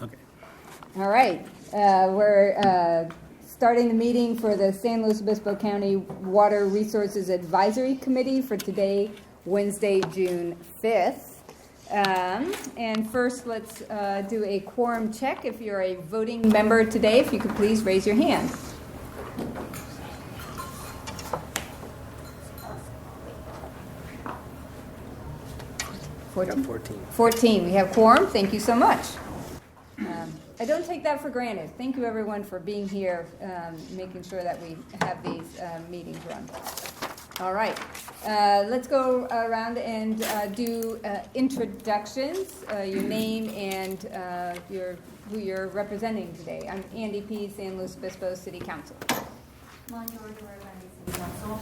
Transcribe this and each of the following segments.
Okay. All right, we're starting the meeting for the San Luis Obispo County Water Resources Advisory Committee for today, Wednesday, June 5th. And first, let's do a quorum check. If you're a voting member today, if you could please raise your hand. We got 14. 14. We have quorum. Thank you so much. I don't take that for granted. Thank you, everyone, for being here, making sure that we have these meetings run. All right. Let's go around and do introductions, your name and who you're representing today. I'm Andy P., San Luis Obispo City Council. Melanie Order, City Council.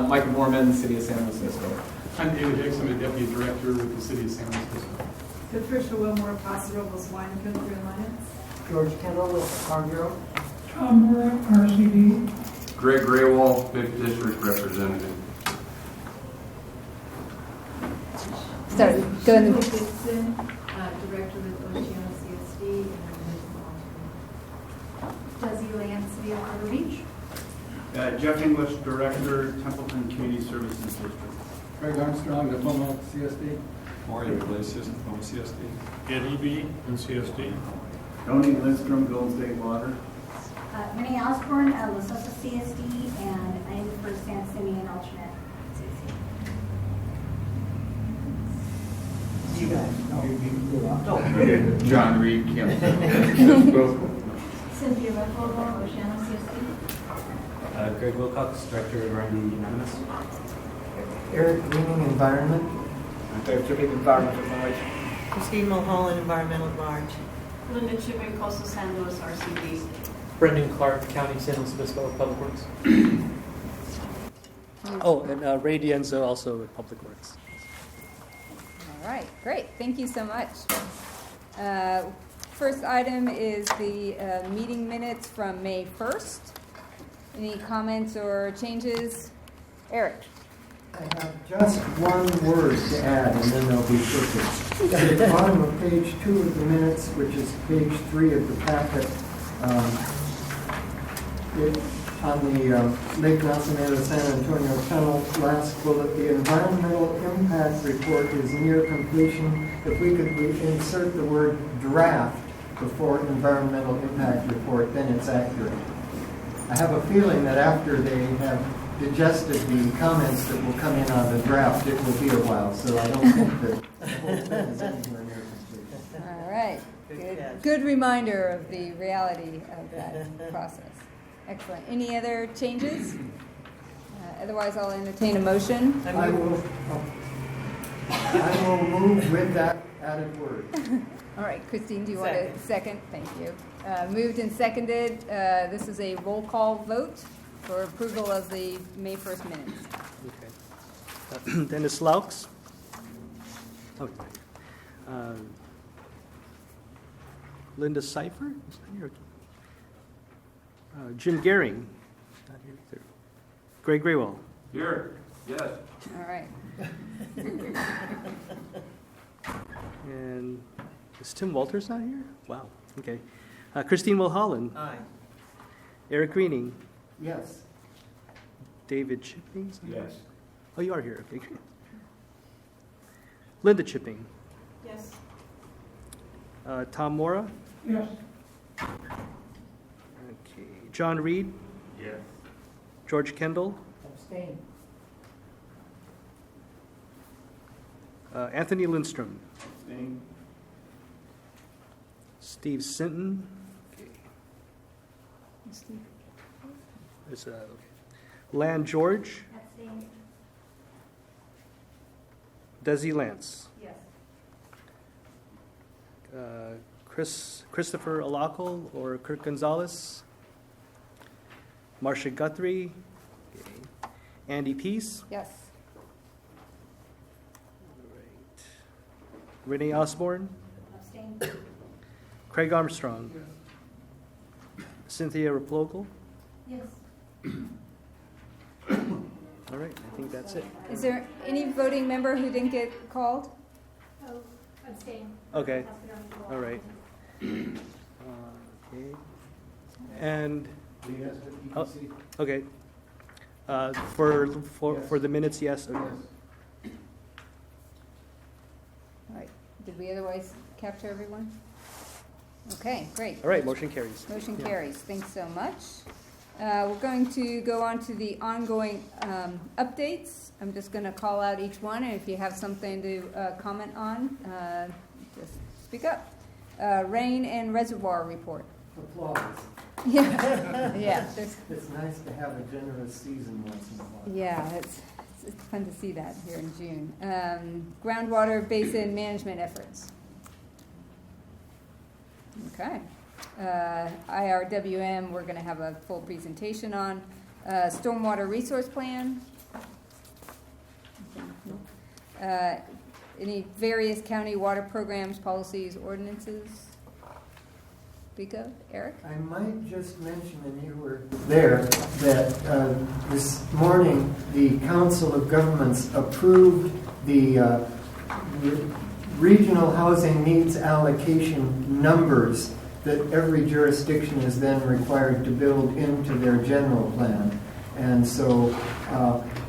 Michael Mormon, City of San Luis Obispo. I'm David Hicks. I'm a Deputy Director with the City of San Luis Obispo. Patricia Wilmore, Paso Robles Wine Country Alliance. George Kendall with Farm Bureau. Tom Moore, RCD. Greg Graywall, 5th District Representative. Sorry, go ahead. Gibson, Director with Oceano CSD, and I'm Desi Land, City of Harbor Beach. Jeff English, Director, Templeton Community Services District. Craig Armstrong, Diploma, CSD. Mario Iglesias, Diploma, CSD. Ed E.B. and CSD. Tony Lindstrom, Golden State Water. Renee Osborne, Lasosa CSD, and I'm for San Simeon alternate CSD. You guys. No. John Reed, Kansas. Cynthia Refogo, Oceano CSD. Greg Wilcox, Director of R&D Unanimous. Eric Greening, Environment. Environment at large. Christine Mulholland, Environmental at Large. Linda Chipping, Coastal San Luis, RCD. Brendan Clark, County San Luis Obispo, Public Works. Oh, and Ray Dienzo, also with Public Works. All right, great. Thank you so much. First item is the meeting minutes from May 1st. Any comments or changes? Eric? I have just one word to add, and then they'll be perfect. At the bottom of page 2 of the minutes, which is page 3 of the packet, on the Lake Nacimiento San Antonio Tunnel, last bullet, the environmental impact report is near completion. If we could insert the word draft before environmental impact report, then it's accurate. I have a feeling that after they have digested the comments that will come in on the draft, it will be a while, so I don't think that the whole thing is anywhere near complete. All right. Good reminder of the reality of that process. Excellent. Any other changes? Otherwise, I'll entertain a motion. I will move with that added word. All right, Christine, do you want to second? Thank you. Moved and seconded. This is a roll call vote for approval of the May 1st minutes. Okay. Dennis Laux. Oh, Linda Cipher. Is that here? Jim Gehring. Not here either. Greg Graywall. Here. Yes. All right. And is Tim Walters not here? Wow. Okay. Christine Mulholland. Aye. Eric Greening. Yes. David Chipping. Yes. Oh, you are here. Okay, great. Linda Chipping. Yes. Tom Mora. Yes. Okay. John Reed. Yes. George Kendall. Abstain. Anthony Lindstrom. Abstain. Steve Sinton. Okay. Okay. Lan George. Abstain. Desi Lance. Yes. Christopher Alakal or Kirk Gonzalez. Marcia Guthrie. Okay. Andy Peace. Yes. Right. Renee Osborne. Abstain. Craig Armstrong. Cynthia Replogle. Yes. All right, I think that's it. Is there any voting member who didn't get called? Oh, abstain. Okay, all right. Okay. And, oh, okay. For the minutes, yes. Okay. All right. Did we otherwise capture everyone? Okay, great. All right, motion carries. Motion Yeah. carries. Thanks so much. We're going to go on to the ongoing updates. I'm just going to call out each one, and if you have something to comment on, just speak up. Rain and reservoir report. Applause. Yeah, yeah. It's nice to have a generous season once in a while. Yeah, it's fun to see that here in June. Groundwater basin management efforts. Okay. IRWM, we're going to have a full presentation on. Stormwater resource plan. Any various county water programs, policies, ordinances? Speak of, Eric? I might just mention, and you were there, that this morning the Council of Governments approved the regional housing needs allocation numbers that every jurisdiction is then required to build into their general plan. And so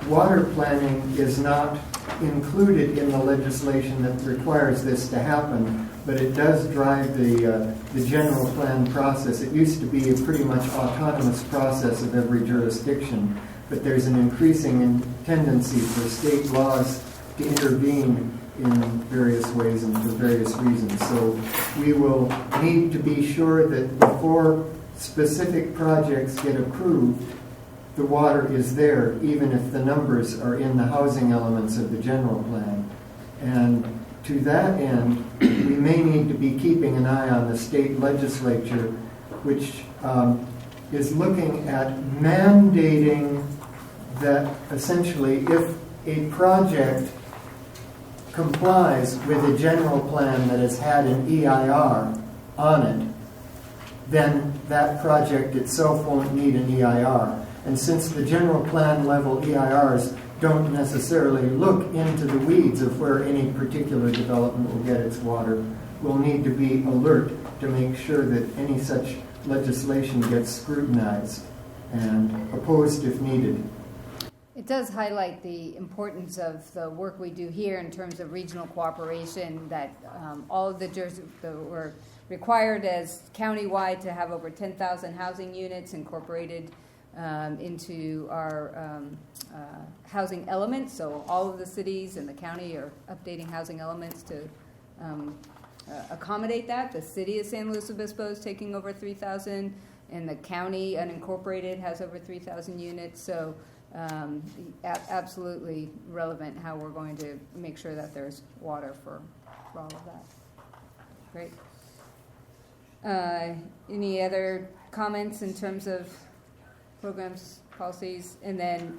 water planning is not included in the legislation that requires this to happen, but it does drive the general plan process. It used to be a pretty much autonomous process of every jurisdiction, but there's an increasing tendency for state laws to intervene in various ways and for various reasons. So we will need to be sure that before specific projects get approved, the water is there, even if the numbers are in the housing elements of the general plan. And to that end, we may need to be keeping an eye on the state legislature, which is looking at mandating that essentially if a project complies with a general plan that has had an EIR on it, then that project itself won't need an EIR. And since the general plan level EIRs don't necessarily look into the weeds of where any particular development will get its water, we'll need to be alert to make sure that any such legislation gets scrutinized and opposed if needed. It does highlight the importance of the work we do here in terms of regional cooperation, that all of the jurisdictions were required as countywide to have over 10,000 housing units incorporated into our housing elements. So all of the cities and the county are updating housing elements to accommodate that. The city of San Luis Obispo is taking over 3,000, and the county unincorporated has over 3,000 units. So absolutely relevant how we're going to make sure that there's water for all of that. Great. Any other comments in terms of programs, policies, and then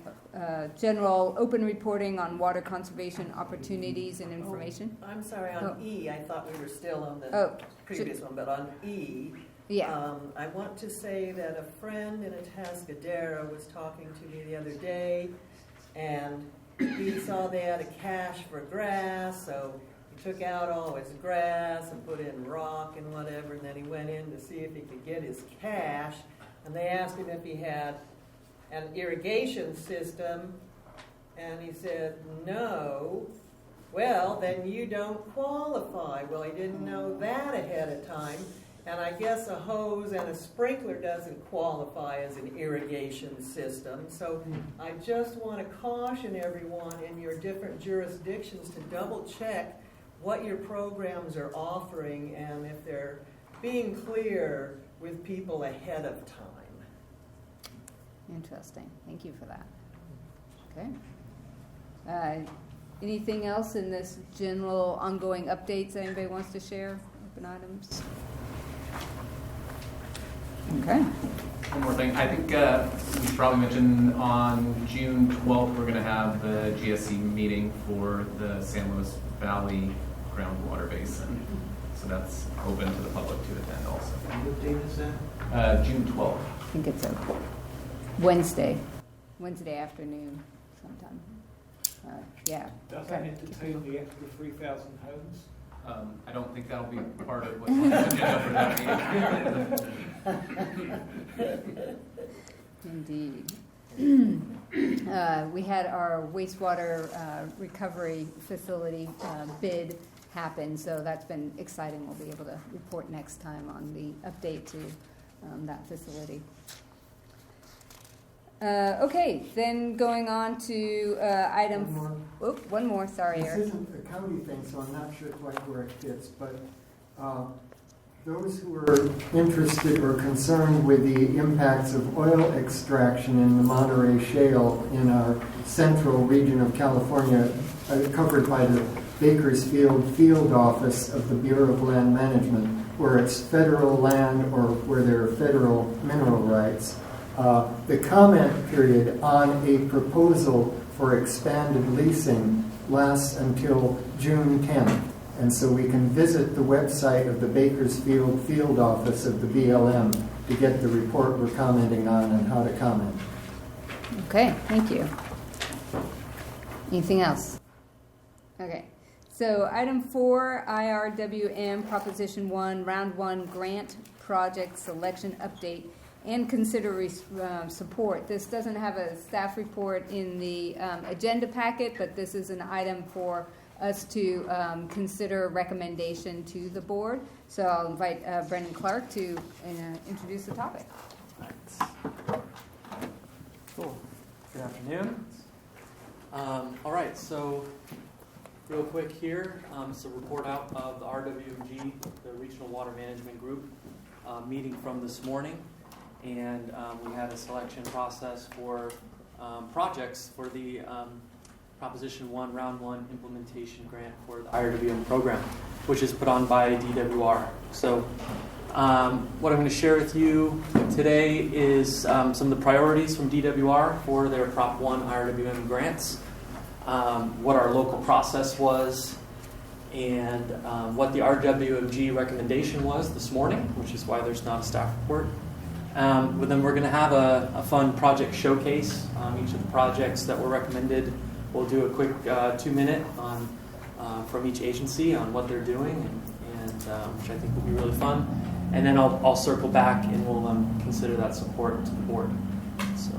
general open reporting on water conservation opportunities and information? Oh, I'm sorry, on E, I thought we were still on the previous one, but on E, yeah. I want to say that a friend in Atascadero was talking to me the other day, and he saw they had a cache for grass, so he took out all his grass and put in rock and whatever, and then he went in to see if he could get his cache, and they asked him if he had an irrigation system, and he said, no. Well, then you don't qualify. Well, he didn't know that ahead of time. And I guess a hose and a sprinkler doesn't qualify as an irrigation system. So I just want to caution everyone in your different jurisdictions to double check what your programs are offering and if they're being clear with people ahead of time. Interesting. Thank you for that. Okay. Anything else in this general ongoing updates anybody wants to share? Open items? Okay. One more thing. I think we should probably mention on June 12th we're going to have the GSC meeting for the San Luis Valley groundwater basin. So that's open to the public to attend also. What date is that? June 12th. I think it's a Wednesday afternoon sometime. Yeah. Does that entertain the extra 3,000 homes? I don't think that'll be part of what's on the agenda for that meeting. Indeed. We had our wastewater recovery facility bid happen, so that's been exciting. We'll be able to report next time on the update to that facility. Okay, then going on to item. One more. Sorry, This Eric. isn't a county thing, so I'm not sure quite where it fits, but those who are interested or concerned with the impacts of oil extraction in the Monterey Shale in our central region of California, covered by the Bakersfield Field Office of the Bureau of Land Management, where it's federal land or where there are federal mineral rights. The comment period on a proposal for expanded leasing lasts until June 10th. And so we can visit the website of the Bakersfield Field Office of the BLM to get the report we're commenting on and how to comment. Okay, thank you. Anything else? Okay. So item 4, IRWM Proposition 1, Round 1 Grant Project Selection Update and consider support. This doesn't have a staff report in the agenda packet, but this is an item for us to consider recommendation to the board. So I'll invite Brendan Clark to introduce the topic. Thanks. Cool. Good afternoon. All right, so real quick here, it's a report out of the RWMG, the Regional Water Management Group, meeting from this morning. And we had a selection process for projects for the Proposition 1, Round 1 implementation grant for the IRWM program, which is put on by DWR. So what I'm going to share with you today is some of the priorities from DWR for their Prop 1 IRWM grants, what our local process was, and what the RWMG recommendation was this morning, which is why there's not a staff report. But then we're going to have a fun project showcase on each of the projects that were recommended. We'll do a quick 2-minute on from each agency on what they're doing, and which I think will be really fun. And then I'll circle back and we'll consider that support to the board. So,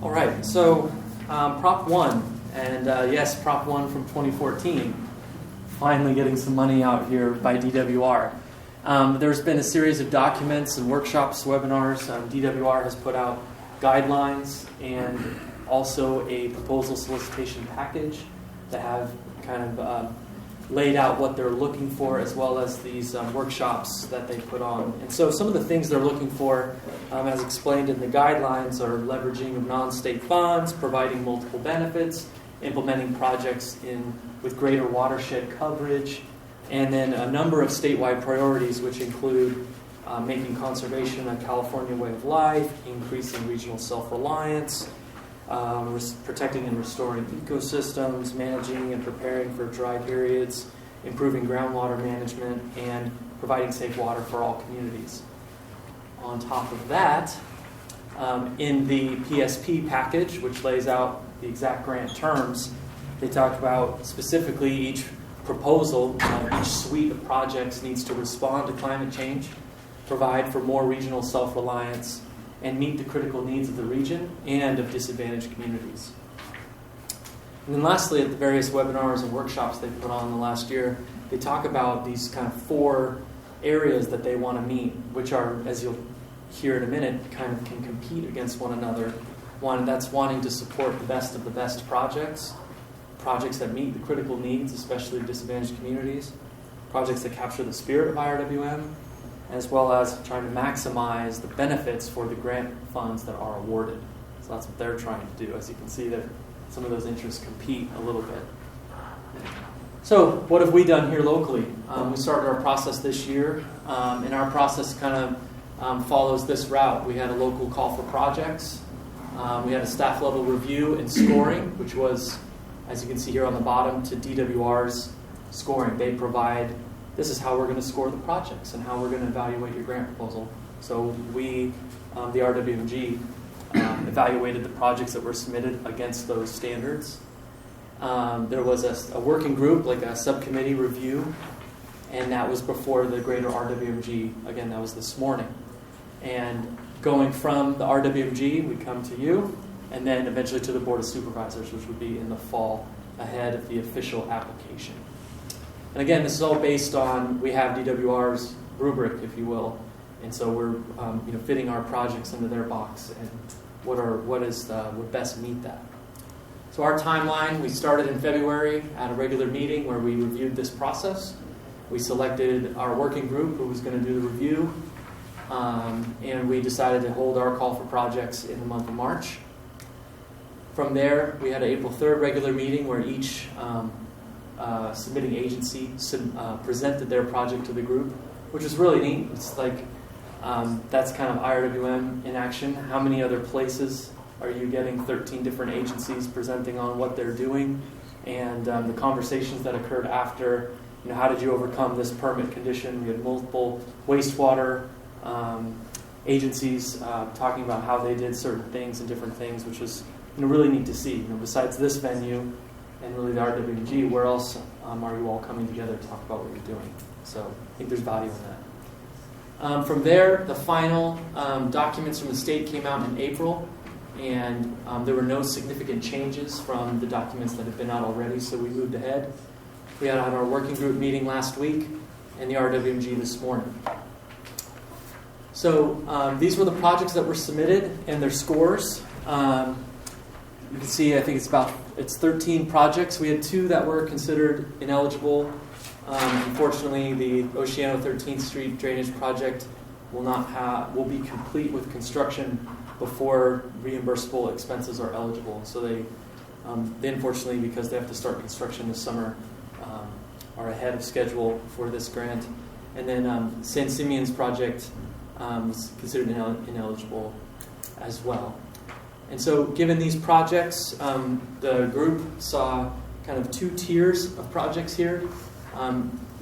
all right. So Prop 1, and yes, Prop 1 from 2014, finally getting some money out here by DWR. There's been a series of documents and workshops, webinars. DWR has put out guidelines and also a proposal solicitation package that have kind of laid out what they're looking for, as well as these workshops that they put on. And so some of the things they're looking for, as explained in the guidelines, are leveraging of non-state funds, providing multiple benefits, implementing projects with greater watershed coverage, and then a number of statewide priorities, which include making conservation a California way of life, increasing regional self-reliance, protecting and restoring ecosystems, managing and preparing for dry periods, improving groundwater management, and providing safe water for all communities. On top of that, in the PSP package, which lays out the exact grant terms, they talk about specifically each proposal, each suite of projects needs to respond to climate change, provide for more regional self-reliance, and meet the critical needs of the region and of disadvantaged communities. And then lastly, at the various webinars and workshops they've put on in the last year, they talk about these kind of 4 areas that they want to meet, which are, as you'll hear in a minute, kind of can compete against one another. One, that's wanting to support the best of the best projects that meet the critical needs, especially of disadvantaged communities, projects that capture the spirit of IRWM, as well as trying to maximize the benefits for the grant funds that are awarded. So that's what they're trying to do. As you can see, that some of those interests compete a little bit. So what have we done here locally? We started our process this year, and our process kind of follows this route. We had a local call for projects. We had a staff level review and scoring, which was, as you can see here on the bottom, to DWR's scoring. They provide, this is how we're going to score the projects and how we're going to evaluate your grant proposal. So we, the RWMG, evaluated the projects that were submitted against those standards. there was a working group, like a subcommittee review, and that was before the greater RWMG. Again, that was this morning. And going from the RWMG, we come to you, and then eventually to the Board of Supervisors, which would be in the fall ahead of the official application. And again, this is all based on, we have DWR's rubric, if you will, and so we're fitting our projects into their box and would best meet that. So our timeline, we started in February at a regular meeting where we reviewed this process. We selected our working group who was going to do the review, and we decided to hold our call for projects in the month of March. From there, we had an April 3rd regular meeting where each submitting agency presented their project to the group, which was really neat. It's like, that's kind of IRWM in action. How many other places are you getting 13 different agencies presenting on what they're doing? And the conversations that occurred after, how did you overcome this permit condition? We had multiple wastewater agencies talking about how they did certain things and different things, which was really neat to see. Besides this venue and really the RWMG, where else are you all coming together to talk about what you're doing? So I think there's value in that. From there, the final documents from the state came out in April, and there were no significant changes from the documents that have been out already, so we moved ahead. We had our working group meeting last week and the RWMG this morning. So these were the projects that were submitted and their scores. You can see, I think it's 13 projects. We had 2 that were considered ineligible. Unfortunately, the Oceano 13th Street drainage project will be complete with construction before reimbursable expenses are eligible. So they unfortunately, because they have to start construction this summer, are ahead of schedule for this grant. And then San Simeon's project was considered ineligible as well. And so given these projects, the group saw kind of 2 tiers of projects here.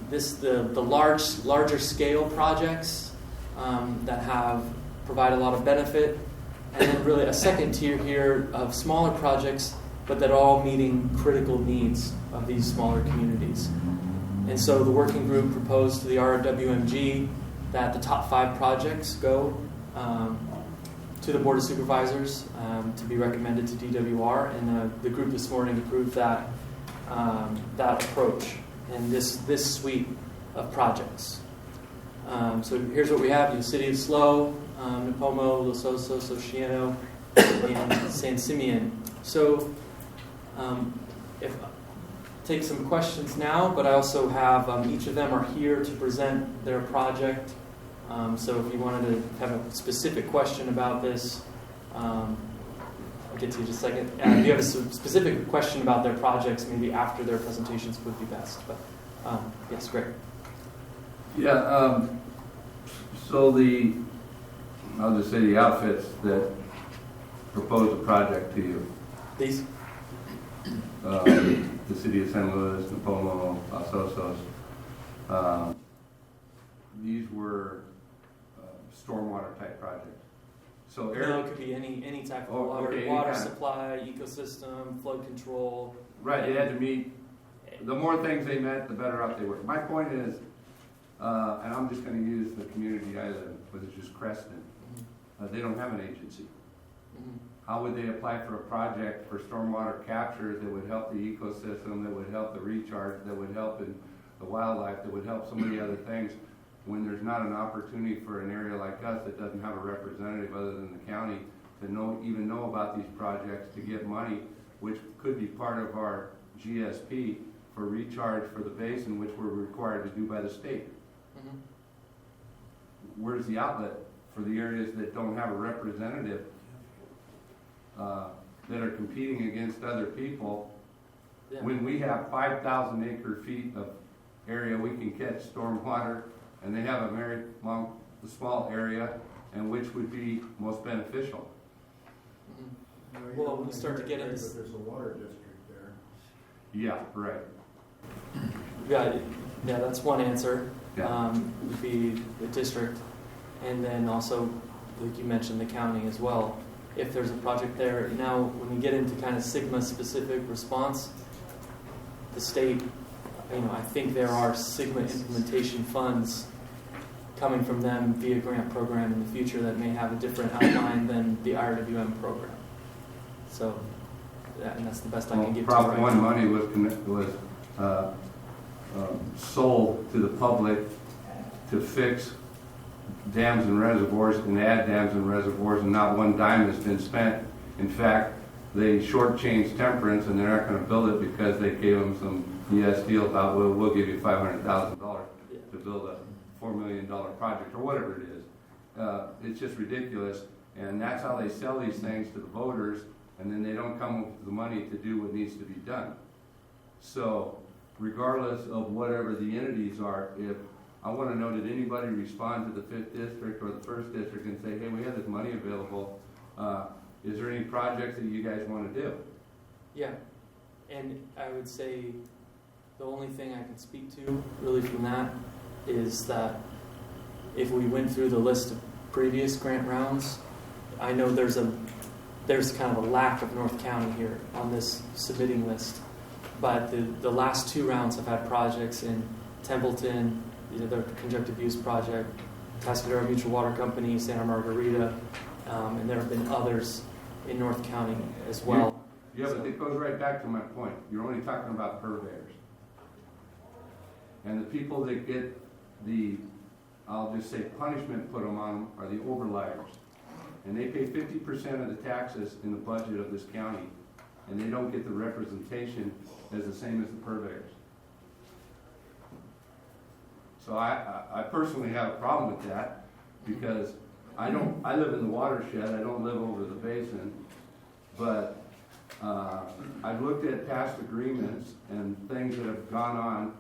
The larger scale projects that provide a lot of benefit, and then really a second tier here of smaller projects, but that are all meeting critical needs of these smaller communities. And so the working group proposed to the RWMG that the top 5 projects go to the Board of Supervisors to be recommended to DWR, and the group this morning approved that approach and this suite of projects. So here's what we have: the City of SLO, Nipomo, Los Osos, Oceano, and San Simeon. So take some questions now, but I also have each of them are here to present their project. So if you wanted to have a specific question about this, I'll get to you in just a second. If you have a specific question about their projects, maybe after their presentations would be best. But yes, great. Yeah, so I'll just say the outfits that propose a project to you. These? The City of San Luis, Nipomo, Los Osos. These were stormwater type projects. So it could be any type of water supply, ecosystem, flood control. Right, they had to meet. The more things they met, the better off they were. My point is, and I'm just going to use the community I live in, which is just Creston. They don't have an agency. How would they apply for a project for stormwater capture that would help the ecosystem, that would help the recharge, that would help in the wildlife, that would help so many other things, when there's not an opportunity for an area like us that doesn't have a representative other than the county to even know about these projects, to get money, which could be part of our GSP for recharge for the basin, which we're required to do by the state. Where's the outlet for the areas that don't have a representative that are competing against other people, when we have 5,000 acre feet of area we can catch stormwater, and they have a very small area, and which would be most beneficial? Well, when we start to get into... But there's a water district there. Yeah, right. Yeah, that's one answer. Yeah. Would be the district, and then also, like you mentioned, the county as well. If there's a project there. Now, when we get into kind of Sigma specific response, the state, I think there are SIGMA implementation funds coming from them via grant program in the future that may have a different outline than the IRWM program. So, and that's the best I can give to you Prop right 1 now. money was sold to the public to fix dams and reservoirs and add dams and reservoirs, and not one dime has been spent. In fact, they shortchanged Temperance, and they're not going to build it because they gave them some BS deal about, well, we'll give you $500,000 to build a $4 million project or whatever it is. It's just ridiculous, and that's how they sell these things to the voters, and then they don't come up with the money to do what needs to be done. So, regardless of whatever the entities are, if I want to know, did anybody respond to the 5th district or the 1st district and say, hey, we have this money available, is there any projects that you guys want to do? Yeah, and I would say the only thing I can speak to really from that is that if we went through the list of previous grant rounds, I know there's kind of a lack of North County here on this submitting list. But the last 2 rounds have had projects in Templeton, the Conjunctive Use Project, Tascadero Mutual Water Company, Santa Margarita, and there have been others in North County as well. Yeah, but it goes right back to my point. You're only talking about purveyors. And the people that get the, I'll just say, punishment put them on are the overliers. And they pay 50% of the taxes in the budget of this county, and they don't get the representation as the same as the purveyors. So I personally have a problem with that, because I live in the watershed, I don't live over the basin, but I've looked at past agreements and things that have gone on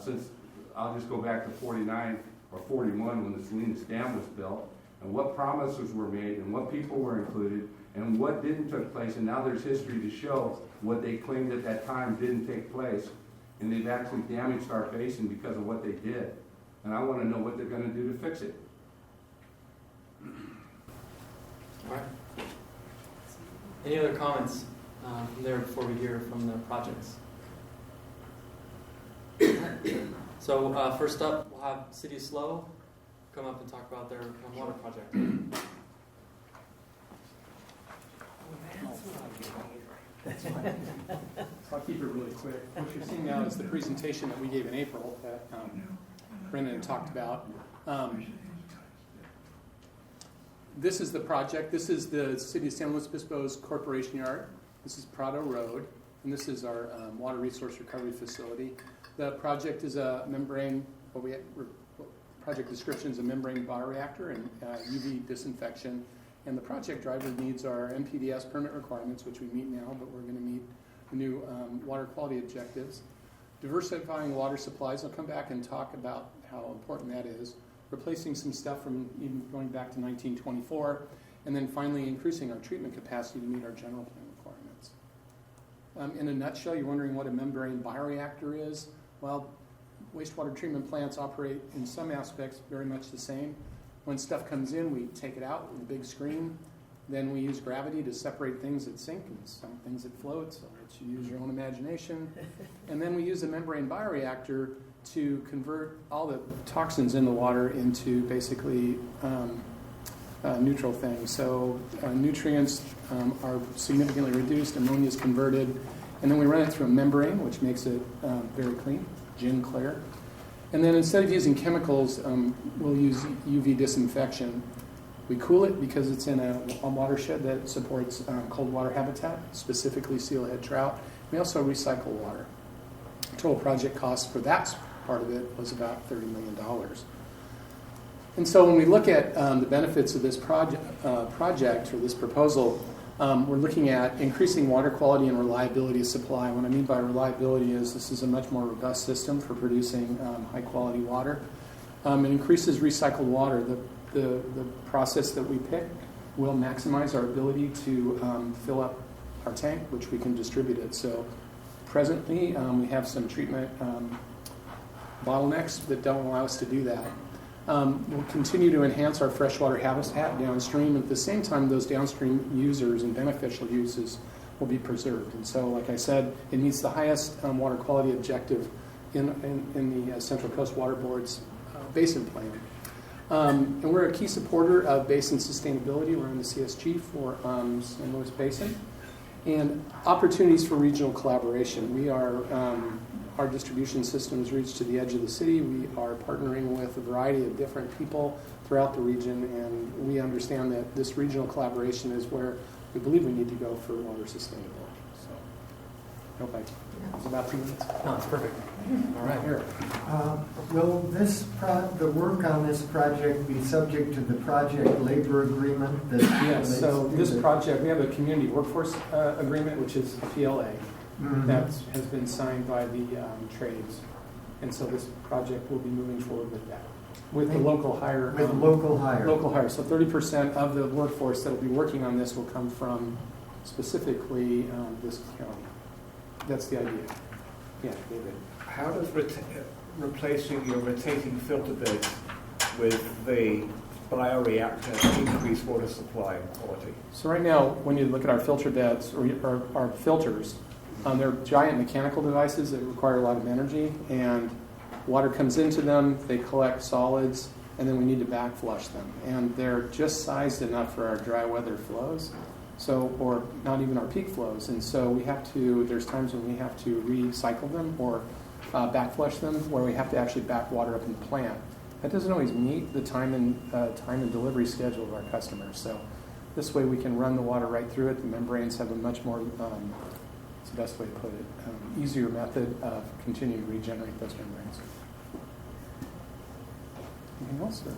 since, I'll just go back to 49 or 41 when the Salinas Dam was built, and what promises were made and what people were included and what didn't take place, and now there's history to show what they claimed at that time didn't take place, and they've actually damaged our basin because of what they did. And I want to know what they're going to do to fix it. All right. Any other comments from there before we hear from the projects? So first up, we'll have City of Slow come up and talk about their water project. I'll keep it really quick. What you're seeing now is the presentation that we gave in April that Brendan talked about. This is the project. This is the City of San Luis Obispo's Corporation Yard. This is Prado Road, and this is our water resource recovery facility. The project is a membrane, project description is a membrane bioreactor and UV disinfection. And the project driver needs our MPDS permit requirements, which we meet now, but we're going to meet the new water quality objectives. Diversifying water supplies, I'll come back and talk about how important that is. Replacing some stuff from even going back to 1924. And then finally increasing our treatment capacity to meet our general plan requirements. In a nutshell, you're wondering what a membrane bioreactor is. Well, wastewater treatment plants operate in some aspects very much the same. When stuff comes in, we take it out with a big screen. Then we use gravity to separate things that sink and some things that float, so let you use your own imagination. And then we use a membrane bioreactor to convert all the toxins in the water into basically neutral things. So nutrients are significantly reduced, ammonia is converted, and then we run it through a membrane, which makes it very clean, gin clear. And then instead of using chemicals, we'll use UV disinfection. We cool it because it's in a watershed that supports cold water habitat, specifically steelhead trout. We also recycle water. Total project cost for that part of it was about $30 million. And so when we look at the benefits of this project or this proposal, we're looking at increasing water quality and reliability of supply. What I mean by reliability is this is a much more robust system for producing high-quality water. It increases recycled water. The process that we pick will maximize our ability to fill up our tank, which we can distribute it. So presently, we have some treatment bottlenecks that don't allow us to do that. We'll continue to enhance our freshwater habitat downstream. At the same time, those downstream users and beneficial uses will be preserved. And so, like I said, it meets the highest water quality objective in the Central Coast Water Board's basin plan. And we're a key supporter of basin sustainability. We're in the CSG for San Luis Basin. And opportunities for regional collaboration. We are, our distribution systems reach to the edge of the city. We are partnering with a variety of different people throughout the region, and we understand that this regional collaboration is where we believe we need to go for water sustainability. So I hope it's about 2 minutes. No, it's perfect. All right. Here. Will the work on this project be subject to the project labor agreement? That Yes, so this project, we have a community workforce agreement, which is a PLA, that has been signed by the trades. And so this project will be moving forward with that, with the local hire. With local hire. Local hire. So 30% of the workforce that will be working on this will come from specifically this county. That's the idea. Yeah, David. How does replacing your rotating filter beds with the bioreactor increase water supply quality? So right now, when you look at our filter beds or our filters, they're giant mechanical devices that require a lot of energy, and water comes into them, they collect solids, and then we need to back flush them. And they're just sized enough for our dry weather flows, so, or not even our peak flows. And so we have to, there's times when we have to recycle them or back flush them, where we have to actually back water up in the plant. That doesn't always meet the time and delivery schedule of our customers. So this way we can run the water right through it. The membranes have a much more, it's the best way to put it, easier method of continuing to regenerate those membranes. Anything else? Or?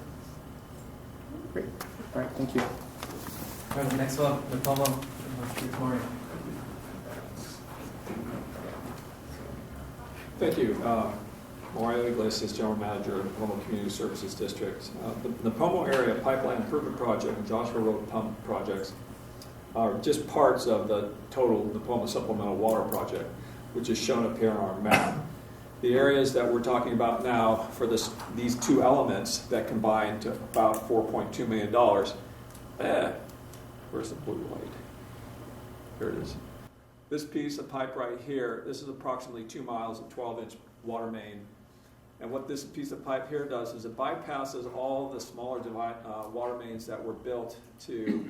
Great. All right, thank you. All right, next one, Napomo. Morning. Thank you. Mario Iglesias, General Manager of Napomo Community Services District. The Napomo Area Pipeline Improvement Project and Joshua Road Pump Projects are just parts of the total Napomo Supplemental Water Project, which is shown up here on our map. The areas that we're talking about now for these two elements that combine to about $4.2 million. Where's the blue light? Here it is. This piece of pipe right here, this is approximately 2 miles of 12-inch water main. And what this piece of pipe here does is it bypasses all the smaller water mains that were built to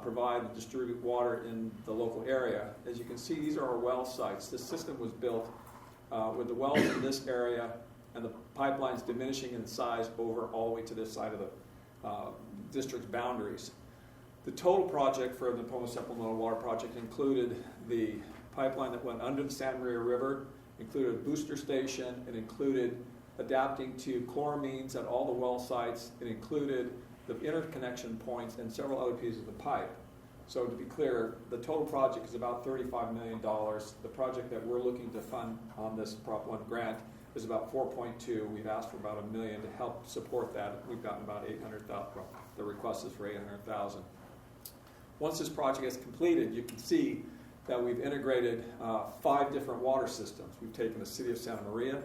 provide and distribute water in the local area. As you can see, these are our well sites. This system was built with the wells in this area and the pipelines diminishing in size over all the way to this side of the district's boundaries. The total project for the Napomo Supplemental Water Project included the pipeline that went under the Santa Maria River, included a booster station, it included adapting to chloramines at all the well sites, it included the interconnection points and several other pieces of pipe. So to be clear, the total project is about $35 million. The project that we're looking to fund on this Prop 1 grant is about 4.2. We've asked for about $1 million to help support that. We've gotten about 800,000. The request is for 800,000. Once this project is completed, you can see that we've integrated 5 different water systems. We've taken the city of Santa Maria,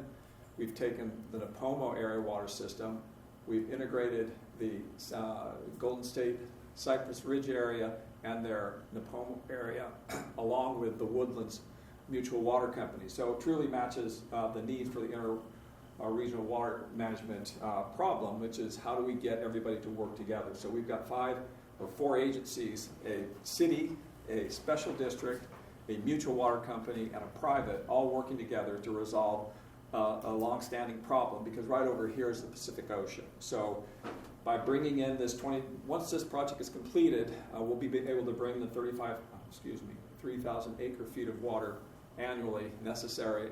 we've taken the Napomo area water system, we've integrated the Golden State Cypress Ridge area and their Napomo area, along with the Woodlands Mutual Water Company. So it truly matches the needs for the regional water management problem, which is how do we get everybody to work together. So we've got 4 agencies, a city, a special district, a mutual water company, and a private, all working together to resolve a long-standing problem, because right over here is the Pacific Ocean. So by bringing in this once this project is completed, we'll be able to bring the 3,000 acre-feet of water annually necessary,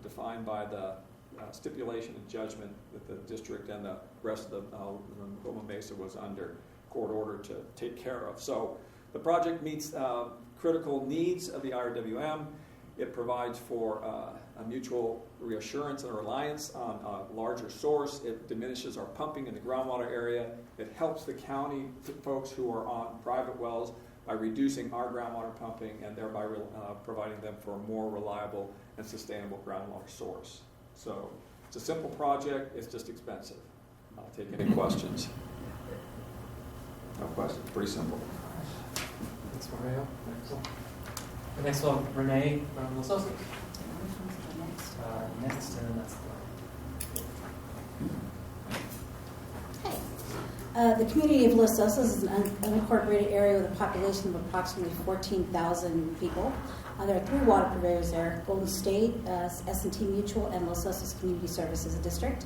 defined by the stipulation and judgment that the district and the rest of the Loma Mesa was under court order to take care of. So the project meets critical needs of the IRWM. It provides for a mutual reassurance and a reliance on a larger source. It diminishes our pumping in the groundwater area. It helps the county folks who are on private wells by reducing our groundwater pumping and thereby providing them for a more reliable and sustainable groundwater source. So it's a simple project, it's just expensive. I'll take any questions. No questions, pretty simple. Thanks, Mario. The next one, Renee from Los Osos. Next. Next, and then that's the The community of Los Osos is an unincorporated area with a population of approximately 14,000 people. There are 3 water purveyors there: Golden State, S&T Mutual, and Los Osos Community Services District.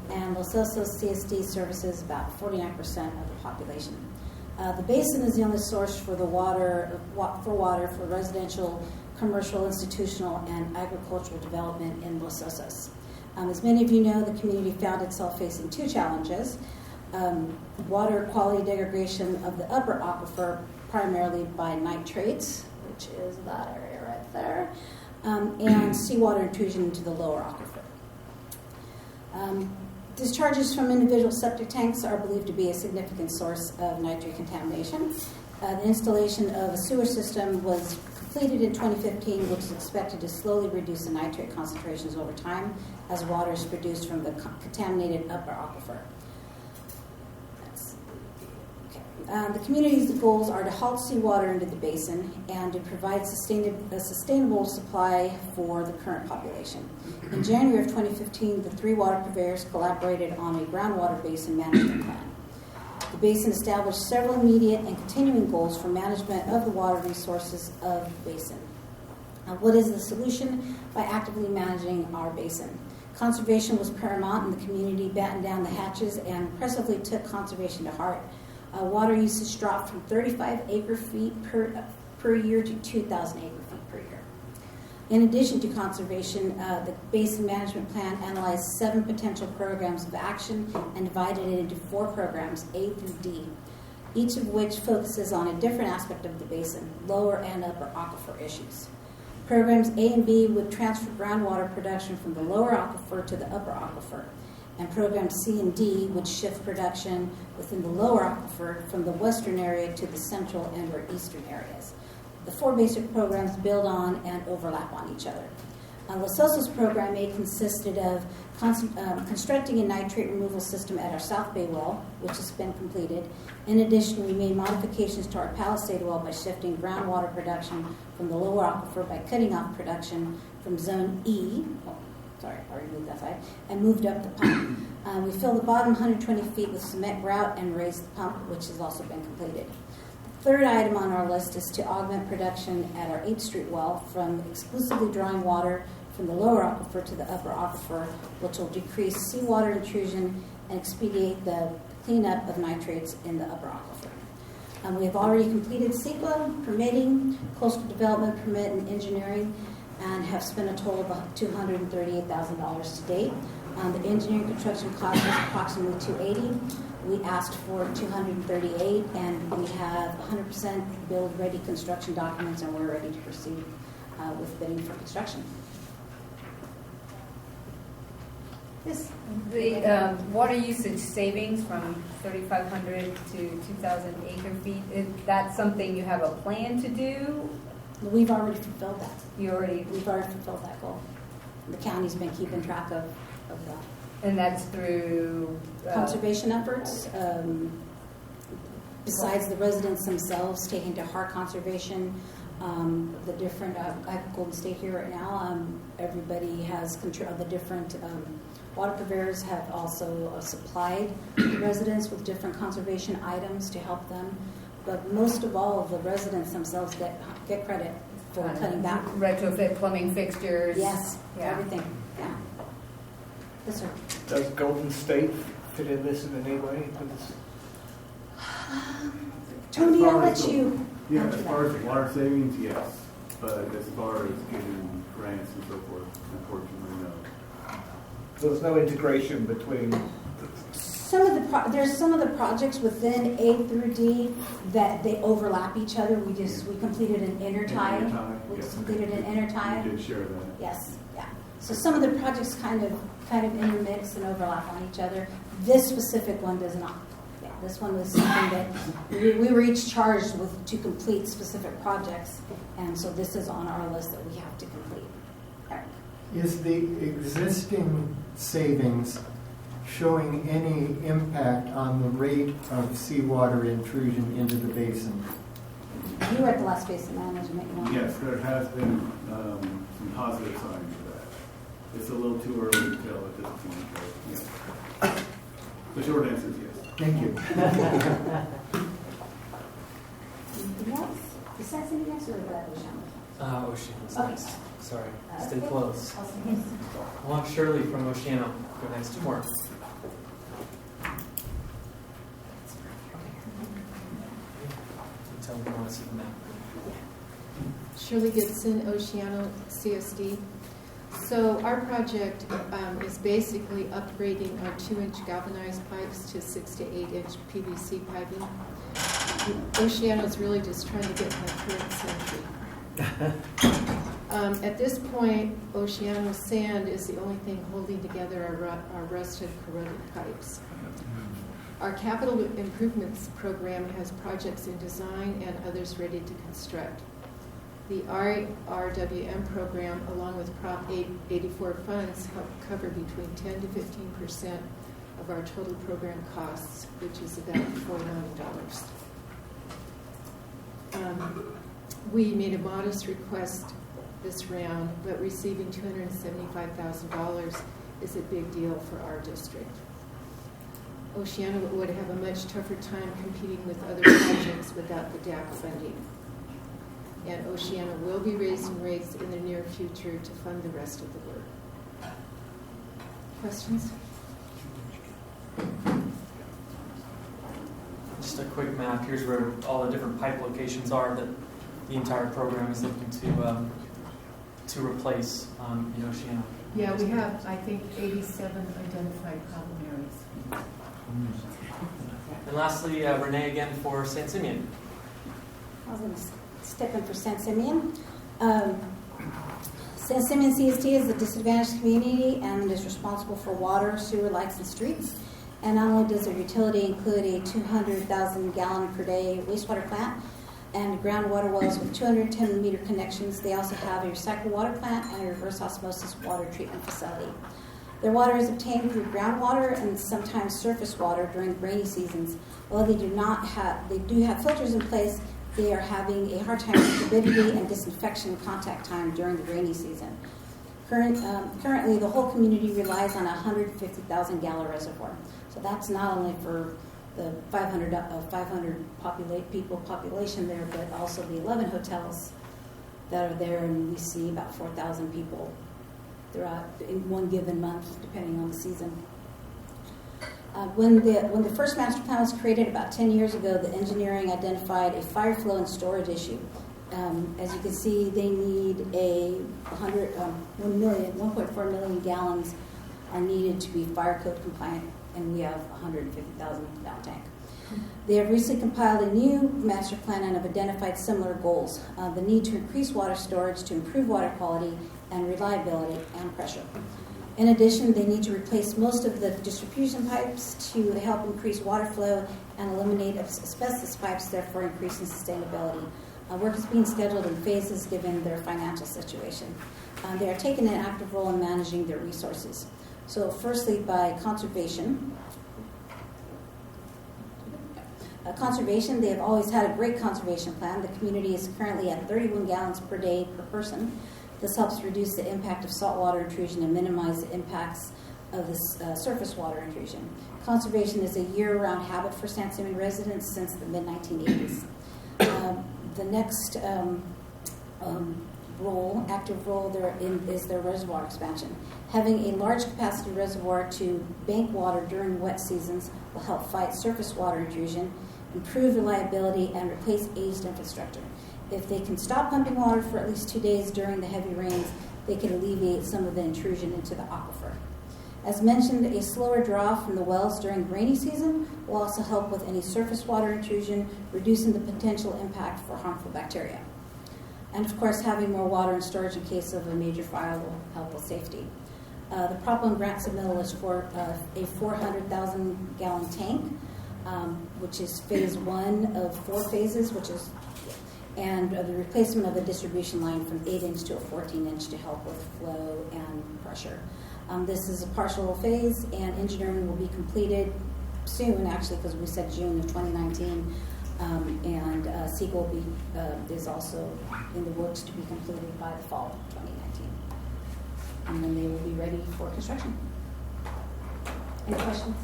And Los Osos CSD services about 49% of the population. The basin is the only source for the water for residential, commercial, institutional, and agricultural development in Los Osos. As many of you know, the community found itself facing 2 challenges. Water quality degradation of the upper aquifer, primarily by nitrates, which is that area right there, and seawater intrusion into the lower aquifer. Discharges from individual septic tanks are believed to be a significant source of nitrate contamination. The installation of a sewer system was completed in 2015, which is expected to slowly reduce the nitrate concentrations over time as water is produced from the contaminated upper aquifer. The community's goals are to halt seawater into the basin and to provide a sustainable supply for the current population. In January of 2015, the 3 water purveyors collaborated on a groundwater basin management plan. The basin established several immediate and continuing goals for management of the water resources of the basin. What is the solution? By actively managing our basin. Conservation was paramount, and the community battened down the hatches and impressively took conservation to heart. Water usage dropped from 35 acre-feet per year to 2,000 acre-feet per year. In addition to conservation, the basin management plan analyzed 7 potential programs of action and divided it into 4 programs, A through D, each of which focuses on a different aspect of the basin, lower and upper aquifer issues. Programs A and B would transfer groundwater production from the lower aquifer to the upper aquifer, and programs C and D would shift production within the lower aquifer from the western area to the central and or eastern areas. The 4 basic programs build on and overlap on each other. Los Osos Program A consisted of constructing a nitrate removal system at our South Bay well, which has been completed. In addition, we made modifications to our Palisade well by shifting groundwater production from the lower aquifer by cutting off production from Zone E, I already moved that side, and moved up the pump. We filled the bottom 120 feet with cement grout and raised the pump, which has also been completed. The 3rd item on our list is to augment production at our 8th Street well from exclusively drawing water from the lower aquifer to the upper aquifer, which will decrease seawater intrusion and expedite the cleanup of nitrates in the upper aquifer. We have already completed CEQA, permitting, coastal development permit, and engineering, and have spent a total of $238,000 to date. The engineering construction cost was approximately $280,000. We asked for $238,000, and we have 100% build-ready construction documents, and we're ready to proceed with bidding for construction. Yes. The water usage savings from 3,500 to 2,000 acre-feet, is that something you have a plan to do? We've already fulfilled that. We've already fulfilled that goal. The county's been keeping track of that. And that's through conservation efforts. Besides the residents themselves taking to heart conservation, the different, I have Golden State here right now. Everybody has control. The different water purveyors have also supplied residents with different conservation items to help them. But most of all, the residents themselves get credit for cutting back. Retrofit plumbing fixtures. Yes, everything. Yeah. Yes, sir. Does Golden State fit in this in any way? Tony, I'll let you. Yeah, as far as water savings, yes. But as far as getting grants and so forth, unfortunately, no. There's no integration between. There's some of the projects within A through D that they overlap each other. We completed an intertie. Completed an intertie. You did share that. Yes, yeah. So some of the projects kind of intermix and overlap on each other. This specific one does not. Yeah, this one was something that we were each charged with to complete specific projects, and so this is on our list that we have to complete. Eric. Is the existing savings showing any impact on the rate of seawater intrusion into the basin? You were at the last Basin Management. Yes, there has been some positive signs of that. It's a little too early to tell at this point, but yeah. The short answer is yes. Thank you. Anything else? Besides anything else, or that Oceana's Okay. next. Sorry, stay Okay. close. I'll say yes. Well, I'm Shirley from Oceana. Go next to more. Tell me you want to see the map. Shirley Gibson, Oceano CSD. So our project is basically upgrading our 2-inch galvanized pipes to 6 to 8-inch PVC piping. Oceano is really just trying to get in the current century. At this point, Oceano sand is the only thing holding together our rusted, corroded pipes. Our capital improvements program has projects in design and others ready to construct. The RWM program, along with Prop 84 funds, help cover between 10 to 15% of our total program costs, which is about $4 million. We made a modest request this round, but receiving $275,000 is a big deal for our district. Oceana would have a much tougher time competing with other projects without the DAC funding. And Oceana will be raising rates in the near future to fund the rest of the work. Questions? Just a quick map. Here's where all the different pipe locations are that the entire program is looking to replace in Oceana. Yeah, we have, I think, 87 identified problem areas. And lastly, Renee again for St. Simeon. I was going to step in for St. Simeon. St. Simeon CST is a disadvantaged community and is responsible for water, sewer, lights, and streets. And not only does their utility include a 200,000 gallon per day wastewater plant and groundwater wells with 210 meter connections, they also have a recycled water plant and a reverse osmosis water treatment facility. Their water is obtained through groundwater and sometimes surface water during rainy seasons. While they do have filters in place, they are having a hard time with turbidity and disinfection contact time during the rainy season. Currently, the whole community relies on a 150,000 gallon reservoir. So that's not only for the 500 people population there, but also the 11 hotels that are there, and we see about 4,000 people throughout in one given month, depending on the season. When the first master plan was created about 10 years ago, the engineering identified a fire flow and storage issue. As you can see, they need 1.4 million gallons are needed to be fire code compliant, and we have 150,000 gallon tank. They have recently compiled a new master plan and have identified similar goals. The need to increase water storage to improve water quality and reliability and pressure. In addition, they need to replace most of the distribution pipes to help increase water flow and eliminate asbestos pipes, therefore increasing sustainability. Work is being scheduled in phases given their financial situation. They are taking an active role in managing their resources. So firstly, by conservation. Conservation, they have always had a great conservation plan. The community is currently at 31 gallons per day per person. This helps reduce the impact of saltwater intrusion and minimize the impacts of the surface water intrusion. Conservation is a year-round habit for St. Simeon residents since the mid-1980s. The next active role is their reservoir expansion. Having a large capacity reservoir to bank water during wet seasons will help fight surface water intrusion, improve reliability, and replace aged infrastructure. If they can stop pumping water for at least 2 days during the heavy rains, they can alleviate some of the intrusion into the aquifer. As mentioned, a slower draw from the wells during rainy season will also help with any surface water intrusion, reducing the potential impact for harmful bacteria. And of course, having more water in storage in case of a major fire will help with safety. The problem grant submittal is for a 400,000 gallon tank, which is phase 1 of 4 phases, and the replacement of the distribution line from 8-inch to a 14-inch to help with flow and pressure. This is a partial phase, and engineering will be completed soon, actually, because we said June of 2019. And SEQA will be, is also in the works to be completed by the fall of 2019. And then they will be ready for construction. Any questions?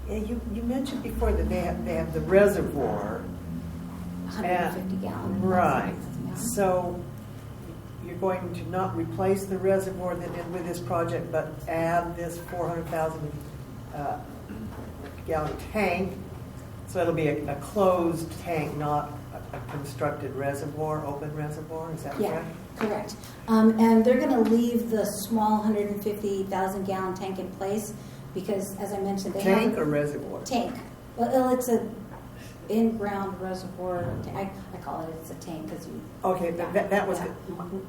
Yeah, you mentioned before that they have the reservoir. 150 gallon. Right. Yeah. So you're going to not replace the reservoir with this project, but add this 400,000 gallon tank. So it'll be a closed tank, not a constructed reservoir, open reservoir. Is that correct? Correct. And they're going to leave the small 150,000 gallon tank in place because, as I mentioned, they have tank or reservoir? Tank. Well, it's a in-ground reservoir. I call it, it's a tank because you. Okay, that was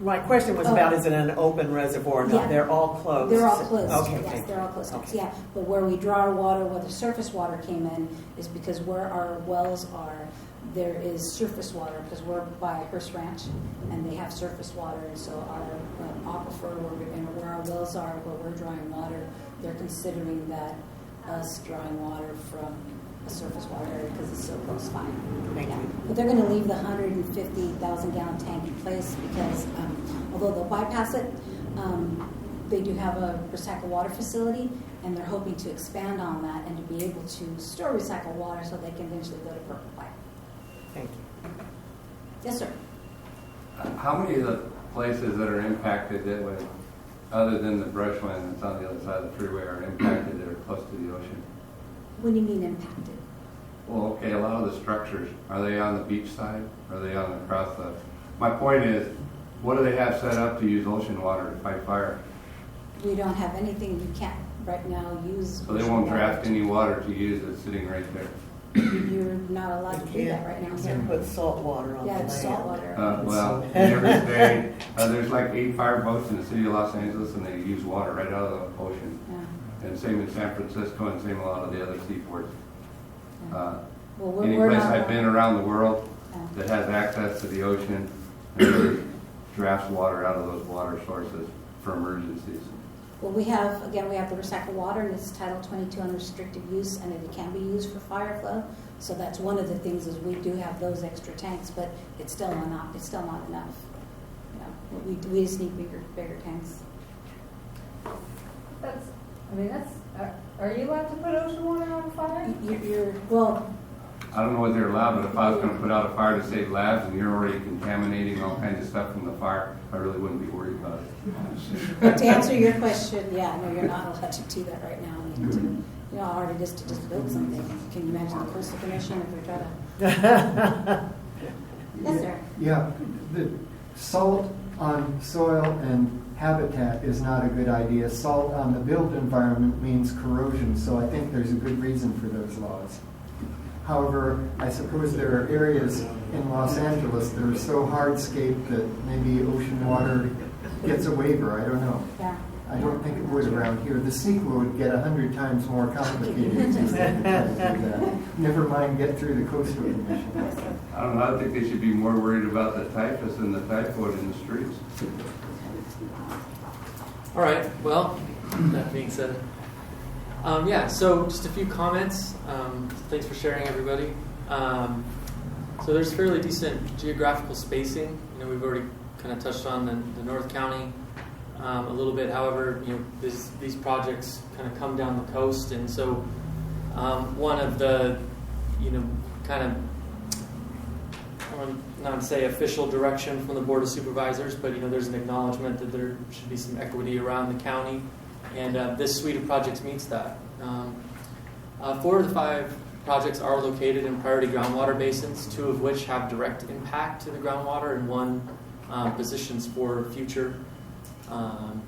my question was about, is it an open reservoir? No, they're all closed. They're all closed. Okay, yes, they're all closed. Okay. Yeah, but where we draw our water, where the surface water came in, is because where our wells are, there is surface water because we're by Hearst Ranch, and they have surface water, and so our aquifer where our wells are, where we're drawing water, they're considering that us drawing water from a surface water area because it's so close by. Thank you. But they're going to leave the 150,000 gallon tank in place because although they'll bypass it, they do have a recycled water facility, and they're hoping to expand on that and to be able to store recycled water so they can eventually go to purple pipe. Thank you. Yes, sir. How many of the places that are impacted that way, other than the brushland that's on the other side of the freeway, are impacted that are close to the ocean? What do you mean impacted? Well, okay, a lot of the structures, are they on the beach side? Are they on across the... My point is, what do they have set up to use ocean water to fight fire? We don't have anything you can't right now use. So they won't draft any water to use that's sitting right there. You're not allowed to do that right now, You sir. can't put salt water on the Yeah, land. it's salt water. Well, every day, there's like 8 fireboats in the city of Los Angeles, and they use water right out of the ocean. Yeah. And same in San Francisco, and same a lot of the other seaports. Well, Any we're place not I've been around the world Yeah. that has access to the ocean, really drafts water out of those water sources for emergencies. Well, we have the recycled water, and it's Title 22 unrestricted use, and it can be used for fire flow. So that's one of the things is we do have those extra tanks, but it's still not enough. You know, we just need bigger tanks. Are you allowed to put ocean water on fire? Well. I don't know what they're allowed, but if I was going to put out a fire to save lives and you're already contaminating all kinds of stuff from the fire, I really wouldn't be worried about it. But to answer your question, yeah, no, you're not allowed to do that right now. You know how hard it is to just build something. Can you imagine the Coastal Commission if we try to? Yes, sir. Yeah, the salt on soil and habitat is not a good idea. Salt on the built environment means corrosion, so I think there's a good reason for those laws. However, I suppose there are areas in Los Angeles that are so hardscape that maybe ocean water gets a waiver. I don't know. Yeah. I don't think it would around here. The sequel would get 100 times more complicated if they tried to do that. Never mind get through the Coastal Commission. I don't know. I think they should be more worried about the typhus than the typhoid in the streets. All right. Well, that being said, so just a few comments. Thanks for sharing, everybody. So there's fairly decent geographical spacing. You know, we've already kind of touched on the North County a little bit. However, you know, these projects kind of come down the coast, and so one of the, you know, kind of, I want to not say official direction from the Board of Supervisors, but you know, there's an acknowledgement that there should be some equity around the county, and this suite of projects meets that. 4 of the 5 projects are located in priority groundwater basins, 2 of which have direct impact to the groundwater, and 1 positions for future. Kind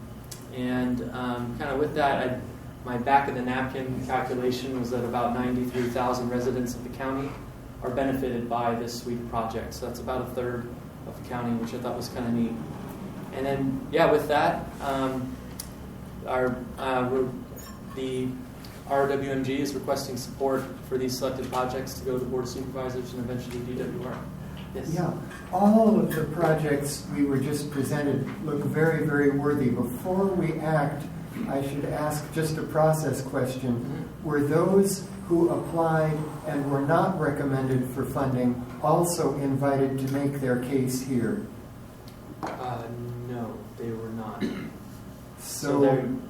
of with that, my back of the napkin calculation was that about 93,000 residents of the county are benefited by this suite of projects. So that's about a third of the county, which I thought was kind of neat. And then, with that, the RWMG is requesting support for these selected projects to go to the Board of Supervisors and eventually DWR. Yes. Yeah, all of the projects we were just presented look very, very worthy. Before we act, I should ask just a process question. Were those who applied and were not recommended for funding also invited to make their case here? No, they were not. So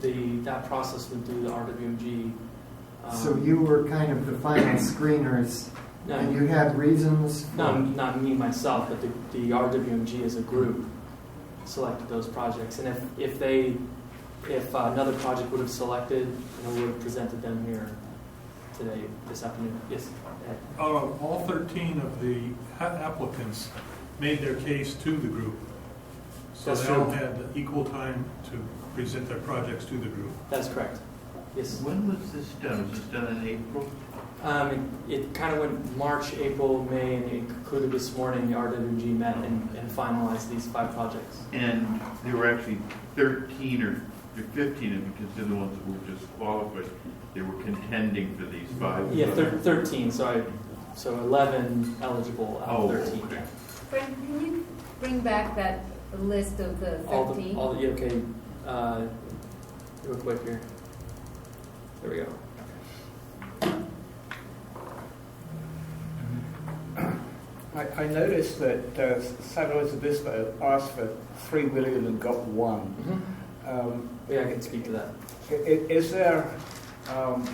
that process went through the RWMG. So you were kind of the final screeners, and you had reasons? No, not me myself, but the RWMG as a group selected those projects. And if another project would have selected, we would have presented them here today, this afternoon. Yes, Ed. All 13 of the applicants made their case to the group. So That's they true. all had equal time to present their projects to the group. That's correct. Yes. When was this done? Was this done in April? It kind of went March, April, May, and it concluded this morning. The RWG met and finalized these 5 projects. And there were actually 13 or 15 of them, because they're the ones that were disqualified. They were contending for these 5. Yeah, 13. So 11 eligible out of 13. Okay. Frank, can you bring back that list of the 13? Okay. Real quick here. There we go. I noticed that San Luis Obispo asked for $3 million and got 1. Yeah, I can speak to that. Is there,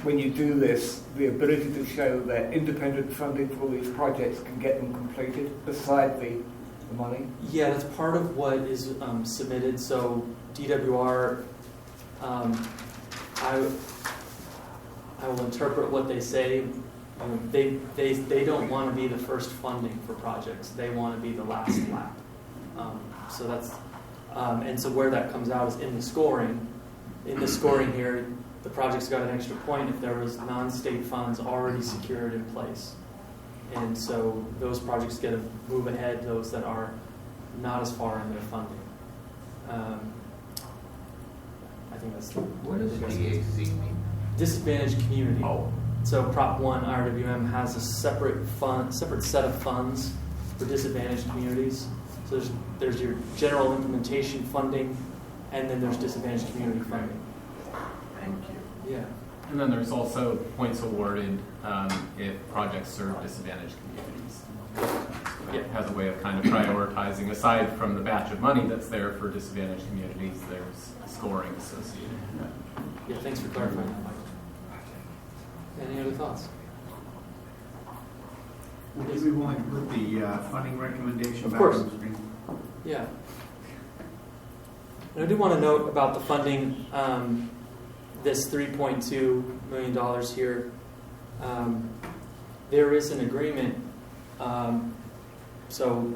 when you do this, the ability to show that independent funding for these projects can get them completed beside the money? Yeah, that's part of what is submitted. So DWR, I will interpret what they say. They don't want to be the first funding for projects. They want to be the last lap. So that's and so where that comes out is in the scoring. In the scoring here, the project's got an extra point if there was non-state funds already secured in place. And so those projects get to move ahead, those that are not as far in their funding. I think that's What does DAC mean? Disadvantaged community. Oh. So Prop 1 RWM has a separate set of funds for disadvantaged communities. So there's your general implementation funding, and then there's disadvantaged community funding. Thank you. Yeah. And then there's also points awarded if projects serve disadvantaged communities. It has a way of kind of prioritizing, aside from the batch of money that's there for disadvantaged communities, there's scoring associated. Yeah, thanks for clarifying that, Mike. Any other thoughts? Would you be willing to put the funding recommendation Of back course. on the screen? Yeah. And I do want to note about the funding, this $3.2 million here. There is an agreement. So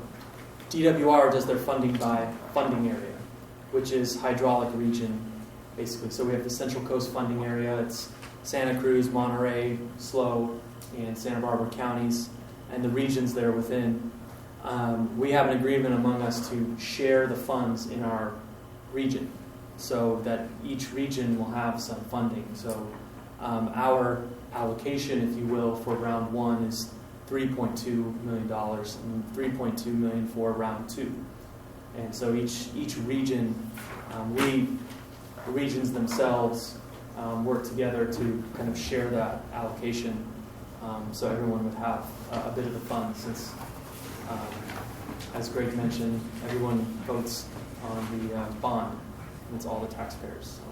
DWR does their funding by funding area, which is hydraulic region, basically. So we have the Central Coast funding area. It's Santa Cruz, Monterey, SLO, and Santa Barbara counties, and the regions there within. We have an agreement among us to share the funds in our region so that each region will have some funding. So our allocation, if you will, for round 1 is $3.2 million and $3.2 million for round 2. And so each region, the regions themselves work together to kind of share that allocation, so everyone would have a bit of the funds. Since, as Greg mentioned, everyone votes on the bond, and it's all the taxpayers. So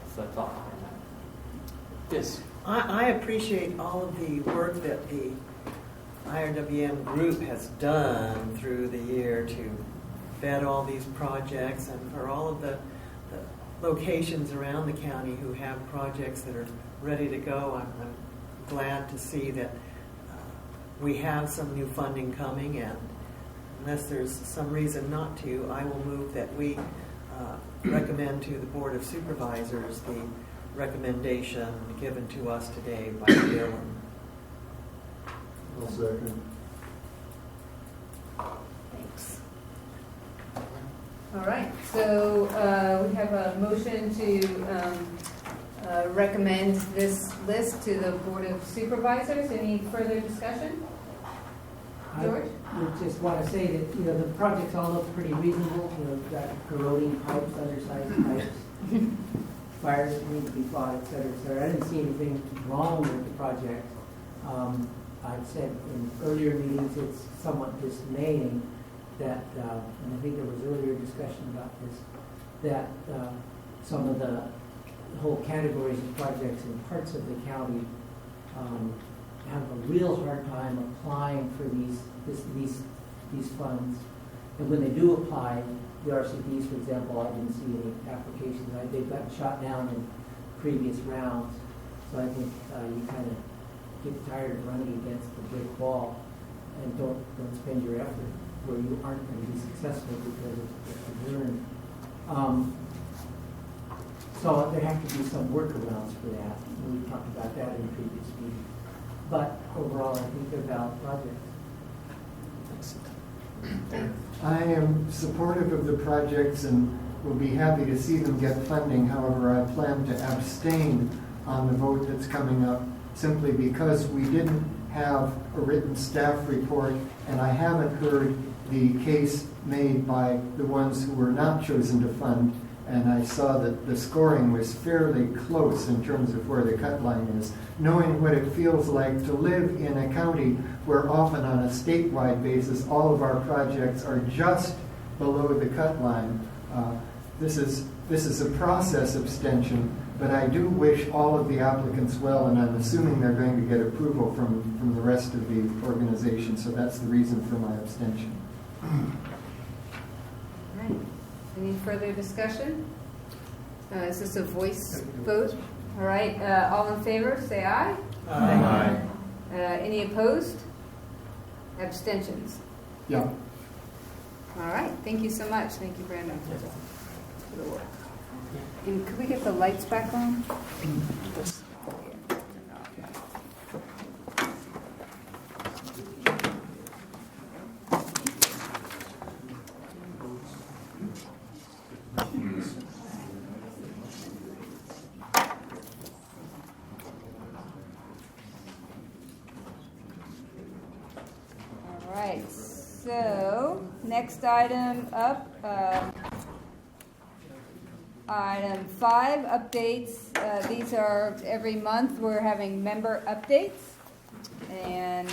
that's the thought behind that. Yes. I appreciate all of the work that the IRWM group has done through the year to vet all these projects, and for all of the locations around the county who have projects that are ready to go. I'm glad to see that we have some new funding coming, and unless there's some reason not to, I will move that we recommend to the Board of Supervisors the recommendation given to us today by Bill. I'll second. Thanks. All right, so we have a motion to recommend this list to the Board of Supervisors. Any further discussion? George? I would just want to say that, the projects all look pretty reasonable. We've got corroding pipes, undersized pipes. fires that need to be fought, et cetera, et cetera. I didn't see anything wrong with the project. I've said in earlier meetings it's somewhat dismaying that, and I think there was earlier discussion about this, that some of the whole categories of projects in parts of the county have a real hard time applying for these funds. And when they do apply, the RCDs, for example, I didn't see any applications. They've gotten shot down in previous rounds. So I think you kind of get tired of running against the brick wall and don't spend your effort where you aren't going to be successful because of what you've learned. So there have to be some workarounds for that. And we talked about that in the previous meeting. But overall, I think they're valid projects. I am supportive of the projects and will be happy to see them get funding. However, I plan to abstain on the vote that's coming up simply because we didn't have a written staff report, and I haven't heard the case made by the ones who were not chosen to fund, and I saw that the scoring was fairly close in terms of where the cut line is. Knowing what it feels like to live in a county where often on a statewide basis all of our projects are just below the cut line, this is a process abstention, but I do wish all of the applicants well, and I'm assuming they're going to get approval from the rest of the organization, so that's the reason for my abstention. All right. Any further discussion? Is this a voice vote? All right. All in favor, say aye. Aye. Any opposed? Abstentions? Yeah. All right. Thank you so much. Thank you, Brandon, for the work. And could we get the lights back on? All right. So next item up. Item 5, updates. These are every month we're having member updates. And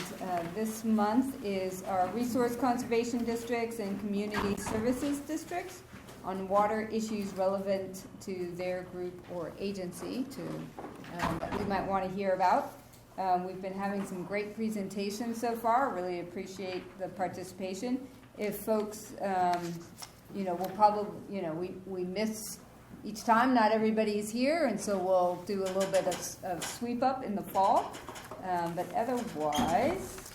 this month is our resource conservation districts and community services districts on water issues relevant to their group or agency that we might want to hear about. We've been having some great presentations so far. Really appreciate the participation. If folks, we'll probably, we miss each time, not everybody is here, and so we'll do a little bit of sweep up in the fall. But otherwise,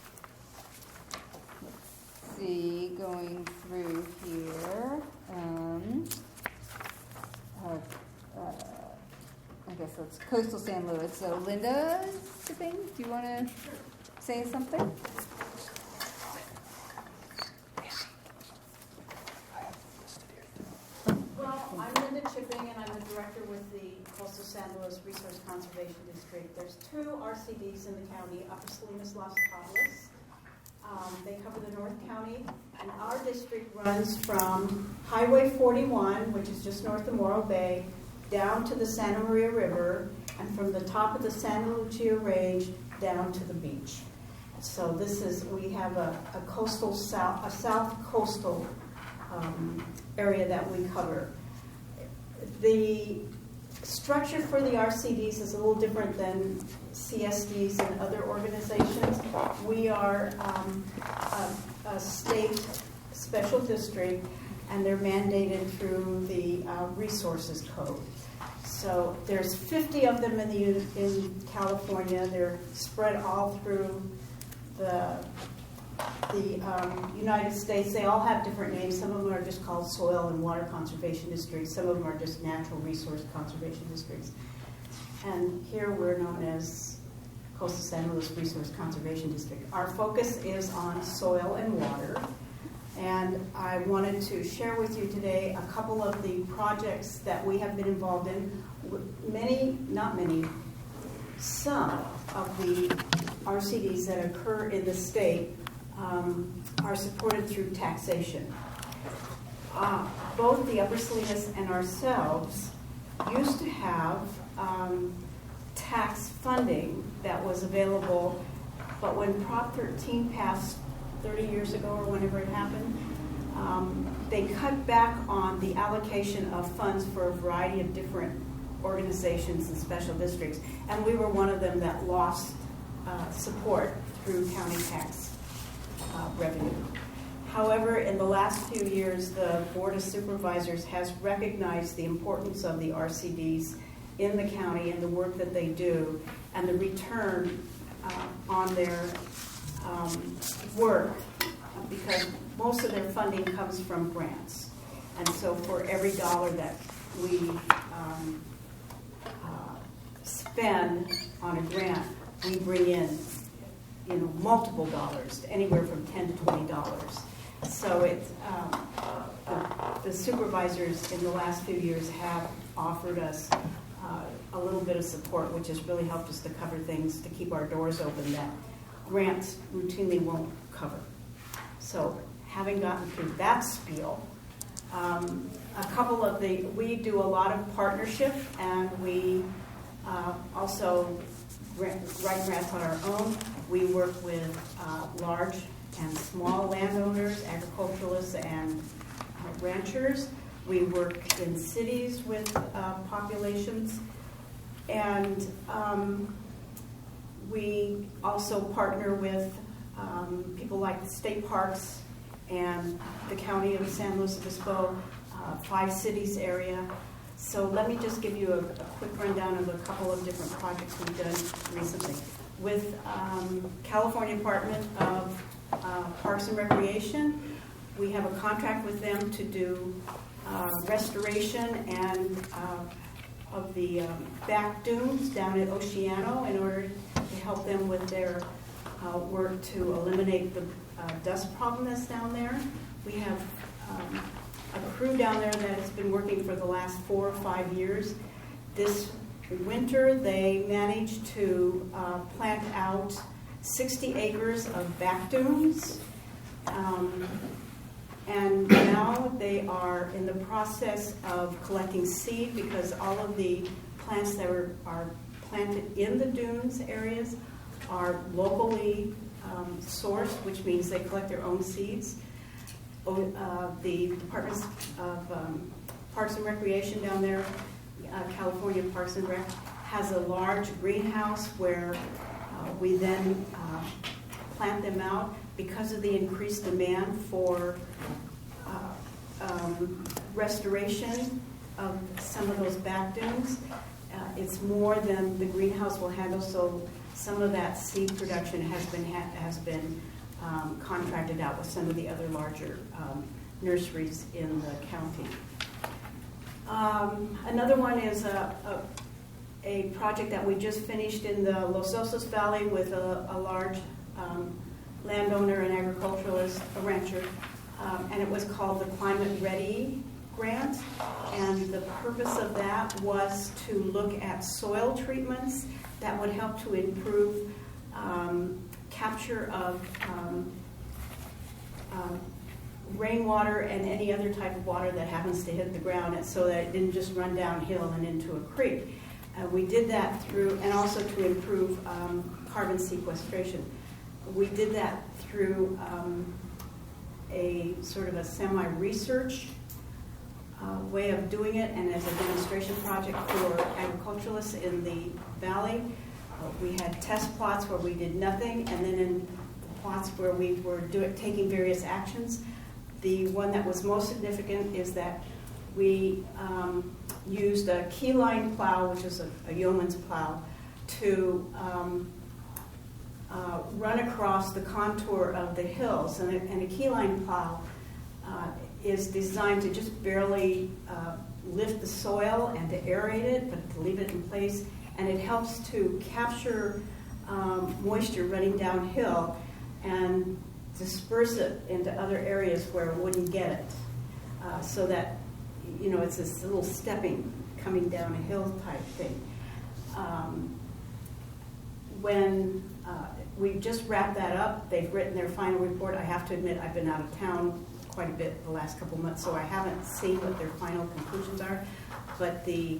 let's see, going through here, I guess that's Coastal San Luis. So Linda Shipping, do you want to say something? Well, I'm Linda Chipping, and I'm the director with the Coastal San Luis Resource Conservation District. There's 2 RCDs in the county, Upper Salinas, Las Tablas. They cover the North County, and our district runs from Highway 41, which is just north of Morro Bay, down to the Santa Maria River, and from the top of the Santa Lucia Range down to the beach. So we have a south coastal area that we cover. The structure for the RCDs is a little different than CSDs and other organizations. We are a state special district, and they're mandated through the Resources Code. So there's 50 of them in California. They're spread all through the United States. They all have different names. Some of them are just called soil and water conservation districts. Some of them are just natural resource conservation districts. And here we're known as Coastal San Luis Resource Conservation District. Our focus is on soil and water. And I wanted to share with you today a couple of the projects that we have been involved in. Some of the RCDs that occur in the state are supported through taxation. Both the Upper Salinas and ourselves used to have tax funding that was available, but when Prop 13 passed 30 years ago or whenever it happened, they cut back on the allocation of funds for a variety of different organizations and special districts, and we were one of them that lost support through county tax revenue. However, in the last few years, the Board of Supervisors has recognized the importance of the RCDs in the county and the work that they do, and the return on their work, because most of their funding comes from grants. And so for every dollar that we spend on a grant, we bring in, multiple dollars, anywhere from $10 to $20. So it's the supervisors in the last few years have offered us a little bit of support, which has really helped us to cover things, to keep our doors open that grants routinely won't cover. So having gotten through that spiel, we do a lot of partnership, and we also write grants on our own. We work with large and small landowners, agriculturalists, and ranchers. We work in cities with populations, and we also partner with people like the state parks and the county of San Luis Obispo, 5 cities area. So let me just give you a quick rundown of a couple of different projects we've done recently. With California Department of Parks and Recreation, we have a contract with them to do restoration and of the back dunes down at Oceano in order to help them with their work to eliminate the dust problem that's down there. We have a crew down there that has been working for the last 4 or 5 years. This winter, they managed to plant out 60 acres of back dunes. And now they are in the process of collecting seed, because all of the plants that are planted in the dunes areas are locally sourced, which means they collect their own seeds. The Department of Parks and Recreation down there, California Parks and Rec, has a large greenhouse where we then plant them out because of the increased demand for restoration of some of those back dunes. It's more than the greenhouse will handle, so some of that seed production has been contracted out with some of the other larger nurseries in the county. Another one is a project that we just finished in the Los Osos Valley with a large landowner and agriculturalist, a rancher, and it was called the Climate Ready Grant. And the purpose of that was to look at soil treatments that would help to improve capture of rainwater and any other type of water that happens to hit the ground, and so that it didn't just run downhill and into a creek. We did that through, and also to improve carbon sequestration. We did that through a sort of a semi-research way of doing it, and as a demonstration project for agriculturalists in the valley. We had test plots where we did nothing, and then in the plots where we were taking various actions. The one that was most significant is that we used a keyline plow, which is a yeoman's plow, to run across the contour of the hills. And a keyline plow is designed to just barely lift the soil and to aerate it, but to leave it in place. And it helps to capture moisture running downhill and disperse it into other areas where it wouldn't get it. So that, it's this little stepping, coming down a hill type thing. When we just wrapped that up, they've written their final report. I have to admit, I've been out of town quite a bit the last couple months, so I haven't seen what their final conclusions are. But the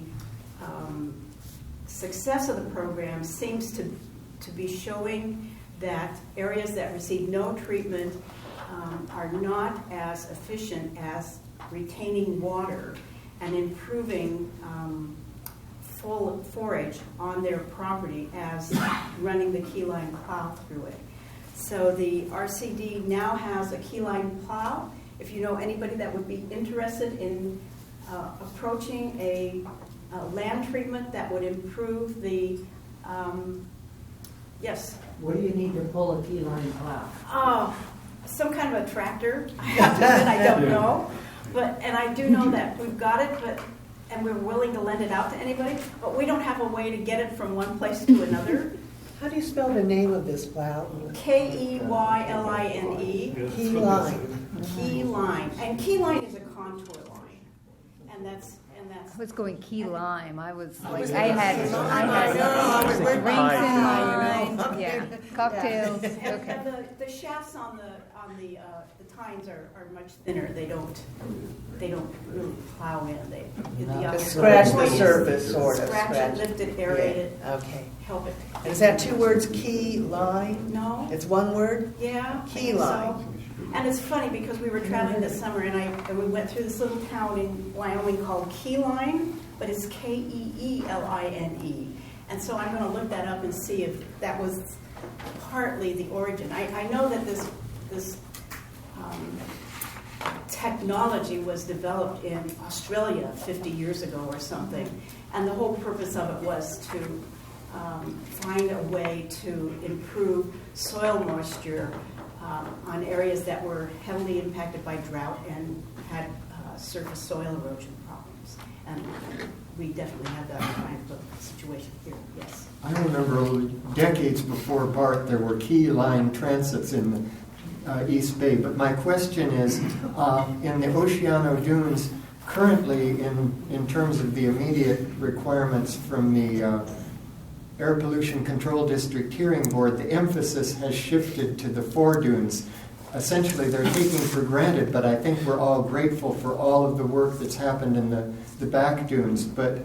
success of the program seems to be showing that areas that receive no treatment are not as efficient as retaining water and improving forage on their property as running the keyline plow through it. So the RCD now has a keyline plow. If you know anybody that would be interested in approaching a land treatment that would improve the, yes? What do you need to pull a keyline plow? Some kind of a tractor. I have to admit, I don't know. And I do know that we've got it, and we're willing to lend it out to anybody, but we don't have a way to get it from one place to another. How do you spell the name of this plow? Keyline. Keyline. Keyline. And keyline is a contour line. And that's I was going key lime. I was like, I had drinks in mind. Yeah, cocktails. And Okay. the shafts on the tines are much thinner. They don't really plow in. Just scratch the surface, sort of. Scratch it, lift it, aerate it. Okay. Help it. And is that two words, key line? No. It's one word? Yeah. Key line. So. And it's funny because we were traveling this summer and we went through this little town in Wyoming called Keyline, but it's Keeline. And so I'm going to look that up and see if that was partly the origin. I know that this technology was developed in Australia 50 years ago or something, and the whole purpose of it was to find a way to improve soil moisture on areas that were heavily impacted by drought and had surface soil erosion problems. And we definitely have that kind of a situation here, yes. I remember decades before BART, there were key line transits in the East Bay. But my question is, in the Oceano Dunes, currently in terms of the immediate requirements from the Air Pollution Control District Hearing Board, the emphasis has shifted to the foredunes. Essentially, they're taking for granted, but I think we're all grateful for all of the work that's happened in the back dunes. But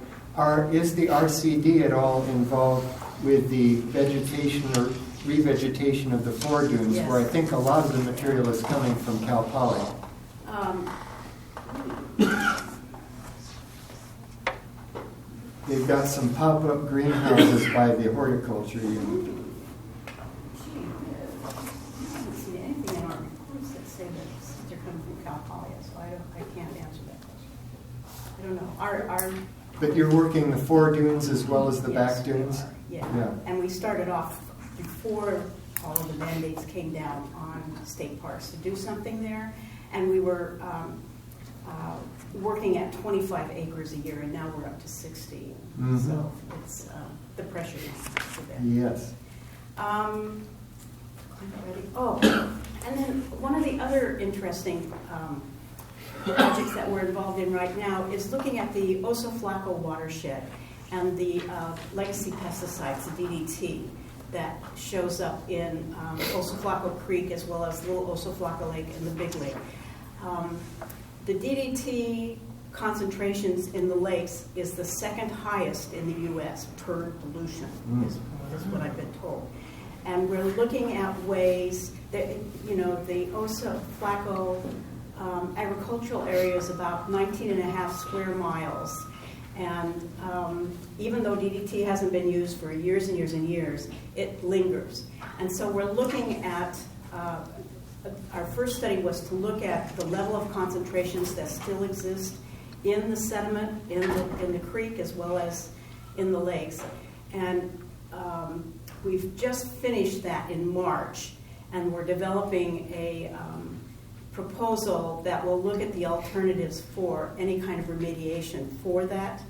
is the RCD at all involved with the vegetation or revegetation of the foredunes, Yes. where I think a lot of the material is coming from Cal Poly? They've got some pop-up greenhouses by the horticulture unit. I haven't seen anything in our reports that say that they're coming from Cal Poly, so I can't answer that question. I don't know. But you're working the foredunes as well as the back dunes? Yeah. And we started off before all of the mandates came down on state parks to do something there, and we were working at 25 acres a year, and now we're up to 60. Mm-hmm. So it's the pressure is severe. Yes. Oh, and then one of the other interesting projects that we're involved in right now is looking at the Oso Flaco watershed and the legacy pesticides, the DDT, that shows up in Oso Flaco Creek as well as Little Oso Flaco Lake and the Big Lake. The DDT concentrations in the lakes is the second highest in the U.S. per pollution, is what I've been told. And we're looking at ways that, the Oso Flaco agricultural area is about 19.5 square miles. And even though DDT hasn't been used for years and years and years, it lingers. And so we're looking at our first study was to look at the level of concentrations that still exist in the sediment, in the creek, as well as in the lakes. And we've just finished that in March, and we're developing a proposal that will look at the alternatives for any kind of remediation for that.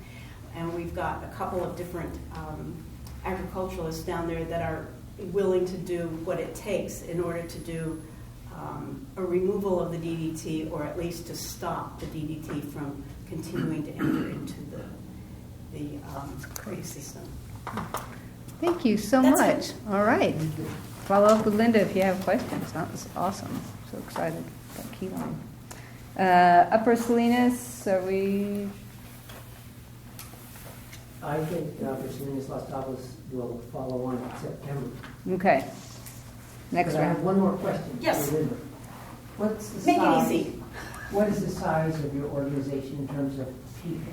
And we've got a couple of different agriculturalists down there that are willing to do what it takes in order to do a removal of the DDT, or at least to stop the DDT from continuing to enter into the creek system. Thank you so much. All right. Follow up with Linda if you have questions. That was awesome. So excited about Keyline. Upper Salinas, are we? I think Salinas Las Tablas will follow on in September. Okay. Next But I have round. one more question. Yes. for Linda. What's the Make it size? easy. What is the size of your organization in terms of people?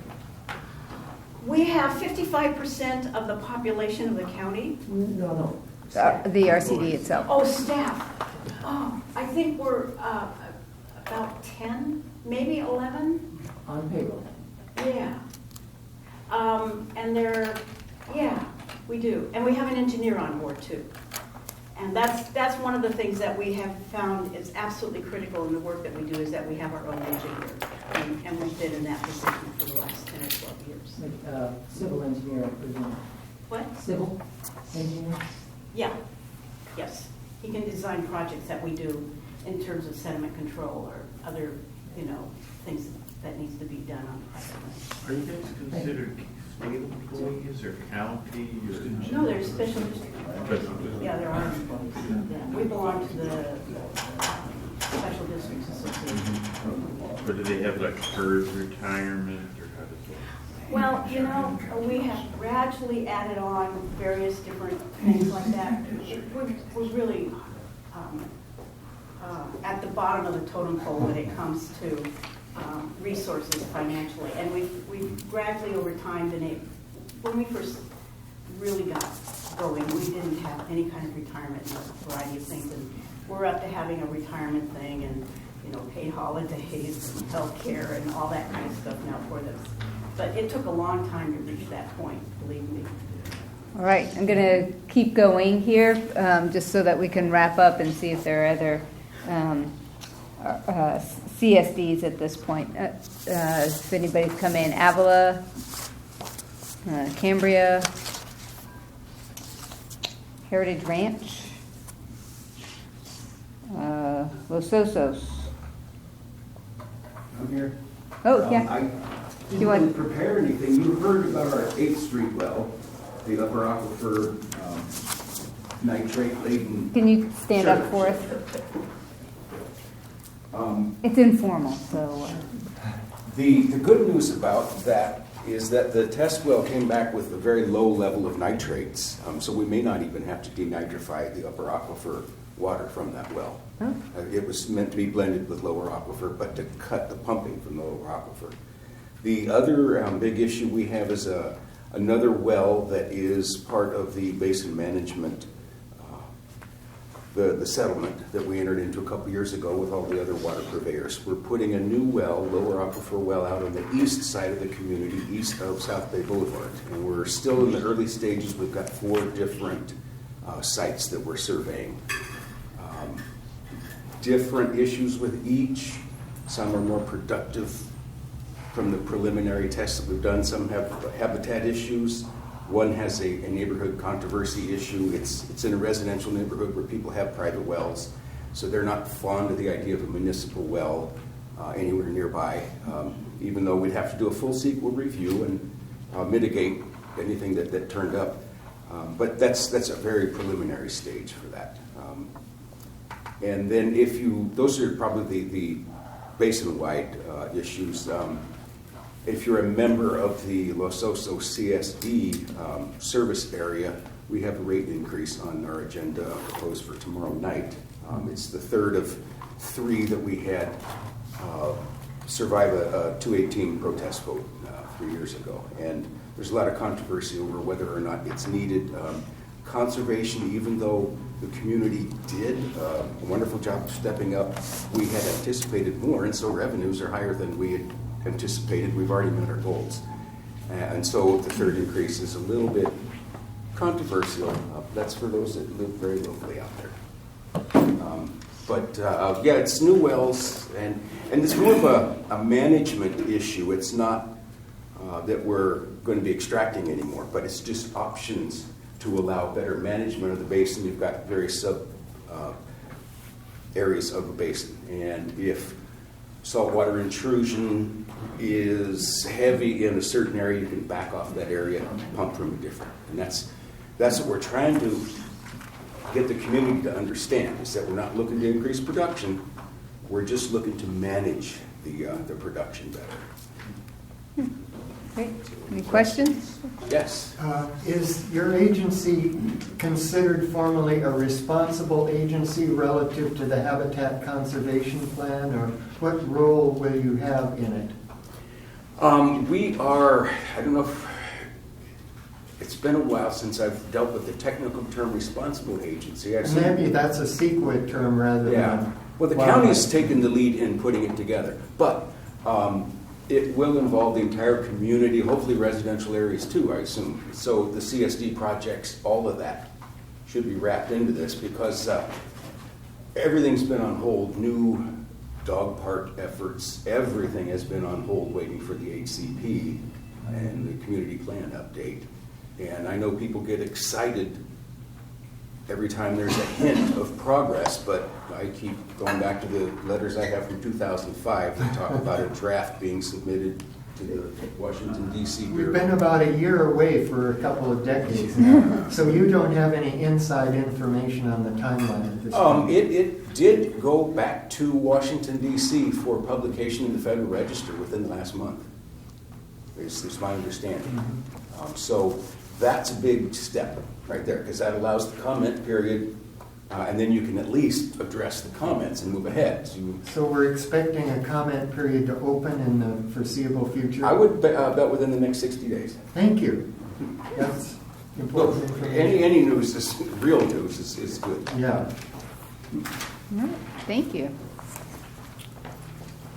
We have 55% of the population of the county. No. The RCD itself. Oh, staff. Oh, I think we're about 10, maybe 11. On payroll? Yeah. And we do. And we have an engineer on board too. And that's one of the things that we have found is absolutely critical in the work that we do is that we have our own engineer. And we've been in that position for the last 10 or 12 years. Like civil engineer, I presume. What? Civil engineer? Yeah, yes. He can design projects that we do in terms of sediment control or other, things that needs to be done on private land. Are you guys considered state employees or county or? No, they're special district. Special Yeah, there are employees. Yeah. We belong to the Special Districts Association. Or do they have like PERS retirement or how does that? Well, we have gradually added on various different things like that. We're really at the bottom of the totem pole when it comes to resources financially. And we've gradually over time been able, when we first really got going, we didn't have any kind of retirement and a variety of things. And we're up to having a retirement thing and, paid holidays and health care and all that kind of stuff now for them. But it took a long time to reach that point, believe me. All right, I'm going to keep going here just so that we can wrap up and see if there are other CSDs at this point. If anybody's come in, Avila, Cambria, Heritage Ranch, Los Osos. I'm here. Oh, yeah. I You didn't want- really prepare anything. You heard about our 8th Street well, the upper aquifer nitrate laden. Can you stand up for us? It's informal, so. The good news about that is that the test well came back with a very low level of nitrates, so we may not even have to denitrify the upper aquifer water from that well. Oh. It was meant to be blended with lower aquifer, but to cut the pumping from the lower aquifer. The other big issue we have is another well that is part of the basin management, the settlement that we entered into a couple years ago with all the other water purveyors. We're putting a new well, lower aquifer well, out on the east side of the community, east of South Bay Boulevard. And we're still in the early stages. We've got 4 different sites that we're surveying. Different issues with each. Some are more productive from the preliminary tests that we've done. Some have habitat issues. One has a neighborhood controversy issue. It's in a residential neighborhood where people have private wells, so they're not fond of the idea of a municipal well anywhere nearby, even though we'd have to do a full CEQA review and mitigate anything that turned up. But that's a very preliminary stage for that. And then those are probably the basin-wide issues. If you're a member of the Los Osos CSD service area, we have a rate increase on our agenda proposed for tomorrow night. It's the third of 3 that we had survive a 218 protest vote 3 years ago. And there's a lot of controversy over whether or not it's needed. Conservation, even though the community did a wonderful job of stepping up, we had anticipated more, and so revenues are higher than we had anticipated. We've already met our goals. And so the third increase is a little bit controversial. That's for those that live very locally out there. Yeah, it's new wells, and it's more of a management issue. It's not that we're going to be extracting anymore, but it's just options to allow better management of the basin. You've got various sub areas of the basin, and if saltwater intrusion is heavy in a certain area, you can back off that area and pump from a different. And that's what we're trying to get the community to understand, is that we're not looking to increase production, we're just looking to manage the production better. Okay, any questions? Yes. Is your agency considered formally a responsible agency relative to the Habitat Conservation Plan, or what role will you have in it? We are, I don't know if, it's been a while since I've dealt with the technical term responsible agency. Maybe that's a CEQA term rather than... Well, the county's taken the lead in putting it together, but it will involve the entire community, hopefully residential areas too, I assume. So the CSD projects, all of that should be wrapped into this because everything's been on hold. New dog park efforts, everything has been on hold waiting for the HCP and the community plan update. And I know people get excited every time there's a hint of progress, but I keep going back to the letters I have from 2005 that talk about a draft being submitted to the Washington, D.C. Bureau. We've been about a year away for a couple of decades now, so you don't have any inside information on the timeline at this point. It did go back to Washington, D.C. for publication in the Federal Register within the last month. It's my understanding. So that's a big step right there, because that allows the comment period, and then you can at least address the comments and move ahead. So we're expecting a comment period to open in the foreseeable future? I would bet within the next 60 days. Thank you. That's important information. Any news, is real news, is good. Yeah. All right, thank you.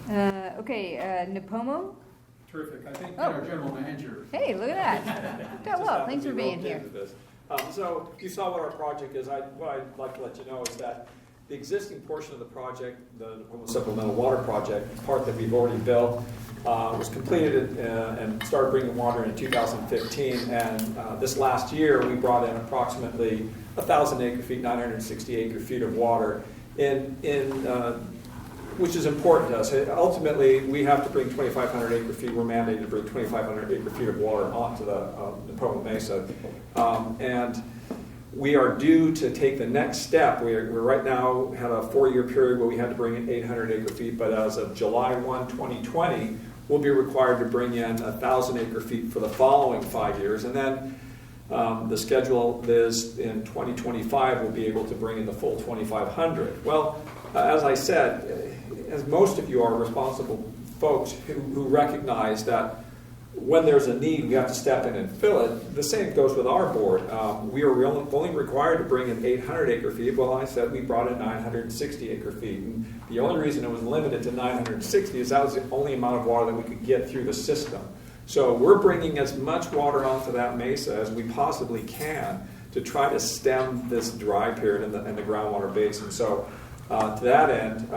Okay, Napomo? Terrific. I think our general manager. Hey, look at that. Got well. Thanks for being here. So you saw what our project is. What I'd like to let you know is that the existing portion of the project, the supplemental water project, part that we've already built, was completed and started bringing water in 2015. And this last year, we brought in approximately 1,000 acre feet, 960 acre feet of water which is important to us. Ultimately, we have to bring 2,500 acre feet. We're mandated to bring 2,500 acre feet of water onto the Napomo Mesa. And we are due to take the next step. We're right now had a 4-year period where we had to bring in 800 acre feet, but as of July 1, 2020, we'll be required to bring in 1,000 acre feet for the following 5 years. And then the schedule is in 2025, we'll be able to bring in the full 2,500. Well, as I said, as most of you are responsible folks who recognize that when there's a need, we have to step in and fill it. The same goes with our board. We are only required to bring in 800 acre feet. Well, I said we brought in 960 acre feet. And the only reason it was limited to 960 is that was the only amount of water that we could get through the system. So we're bringing as much water onto that mesa as we possibly can to try to stem this dry period in the groundwater basin. So to that end,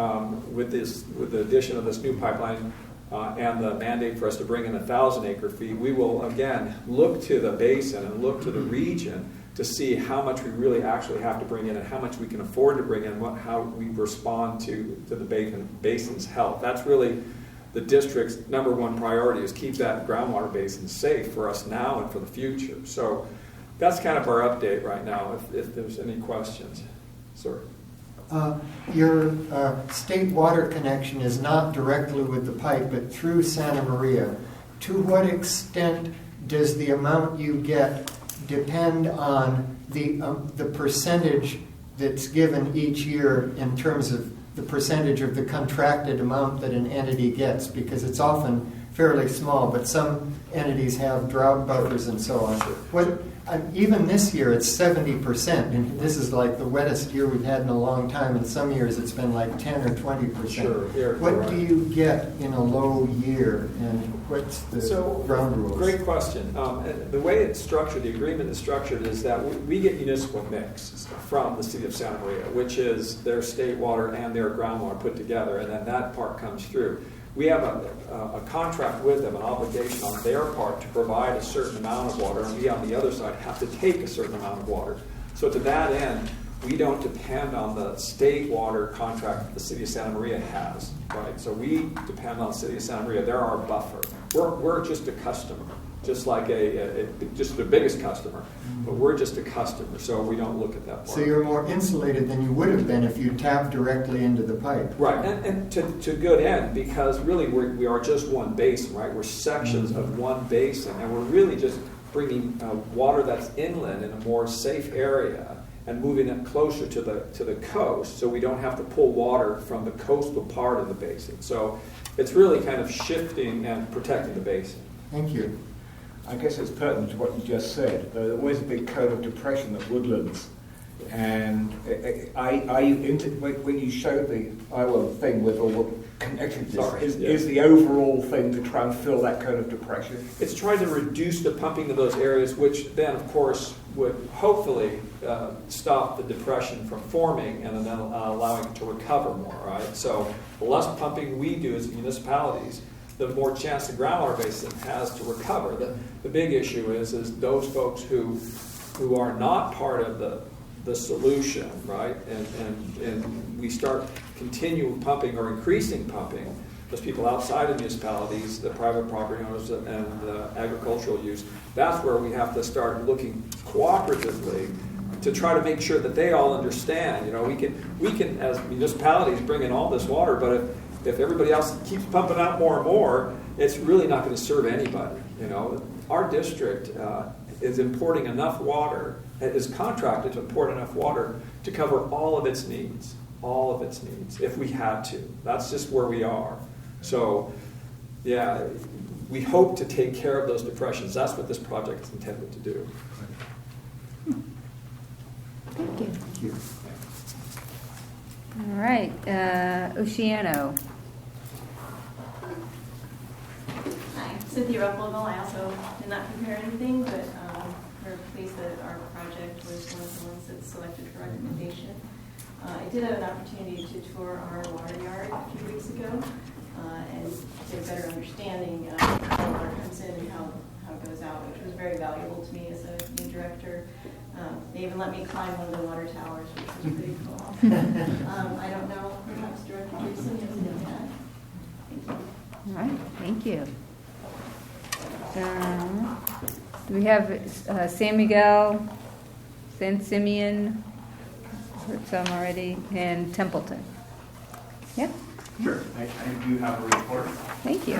with the addition of this new pipeline and the mandate for us to bring in 1,000 acre feet, we will again look to the basin and look to the region to see how much we really actually have to bring in and how much we can afford to bring in, how we respond to the basin's health. That's really the district's number one priority, is keep that groundwater basin safe for us now and for the future. So that's kind of our update right now, if there's any questions. Sir? Your state water connection is not directly with the pipe, but through Santa Maria. To what extent does the amount you get depend on the percentage that's given each year in terms of the percentage of the contracted amount that an entity gets? Because it's often fairly small, but some entities have drought buffers and so on. Even this year, it's 70%, and this is like the wettest year we've had in a long time, and some years it's been like 10 or 20%. Sure. What do you get in a low year, and what's the ground rules? Great question. The way it's structured, the agreement is structured, is that we get municipal mix from the city of Santa Maria, which is their state water and their groundwater put together, and then that part comes through. We have a contract with them, an obligation on their part to provide a certain amount of water, and we on the other side have to take a certain amount of water. So to that end, we don't depend on the state water contract that the city of Santa Maria has, right? So we depend on the city of Santa Maria. They're our buffer. We're just a customer. just like just the biggest customer. But we're just a customer, so we don't look at that part. So you're more insulated than you would have been if you tapped directly into the pipe. Right, and to good end, because really we are just one basin, right? We're sections of one basin, and we're really just bringing water that's inland in a more safe area and moving it closer to the coast, so we don't have to pull water from the coastal part of the basin. So it's really kind of shifting and protecting the basin. Thank you. I guess it's pertinent to what you just said. There was a big cone of depression at Woodlands, and when you showed the Iowa thing with all the connections, is the overall thing to try and fill that cone of depression? It's trying to reduce the pumping of those areas, which then, of course, would hopefully stop the depression from forming and then allowing it to recover more, right? So the less pumping we do as municipalities, the more chance the groundwater basin has to recover. The big issue is those folks who are not part of the solution, right? And we start continuing pumping or increasing pumping, those people outside of municipalities, the private property owners and the agricultural use, that's where we have to start looking cooperatively to try to make sure that they all understand. You know, we can as municipalities bring in all this water, but if everybody else keeps pumping out more and more, it's really not going to serve anybody. You know, our district is importing enough water, is contracted to import enough water to cover all of its needs, if we had to. That's just where we are. So, yeah, we hope to take care of those depressions. That's what this project is intended to do. Thank you. Thank you. All right, Oceano. Hi, Cynthia Ruppelville. I also did not prepare anything, but we're pleased that our project was one of the ones that's selected for recommendation. I did have an opportunity to tour our water yard a few weeks ago and get a better understanding of how water comes in and how it goes out, which was very valuable to me as a new director. They even let me climb one of the water towers, which was pretty cool. I don't know, perhaps Director Jason has anything to add? Thank you. All right, thank you. We have San Miguel, San Simeon, heard some already, and Templeton. Yeah? Sure, I do have a report. Thank you.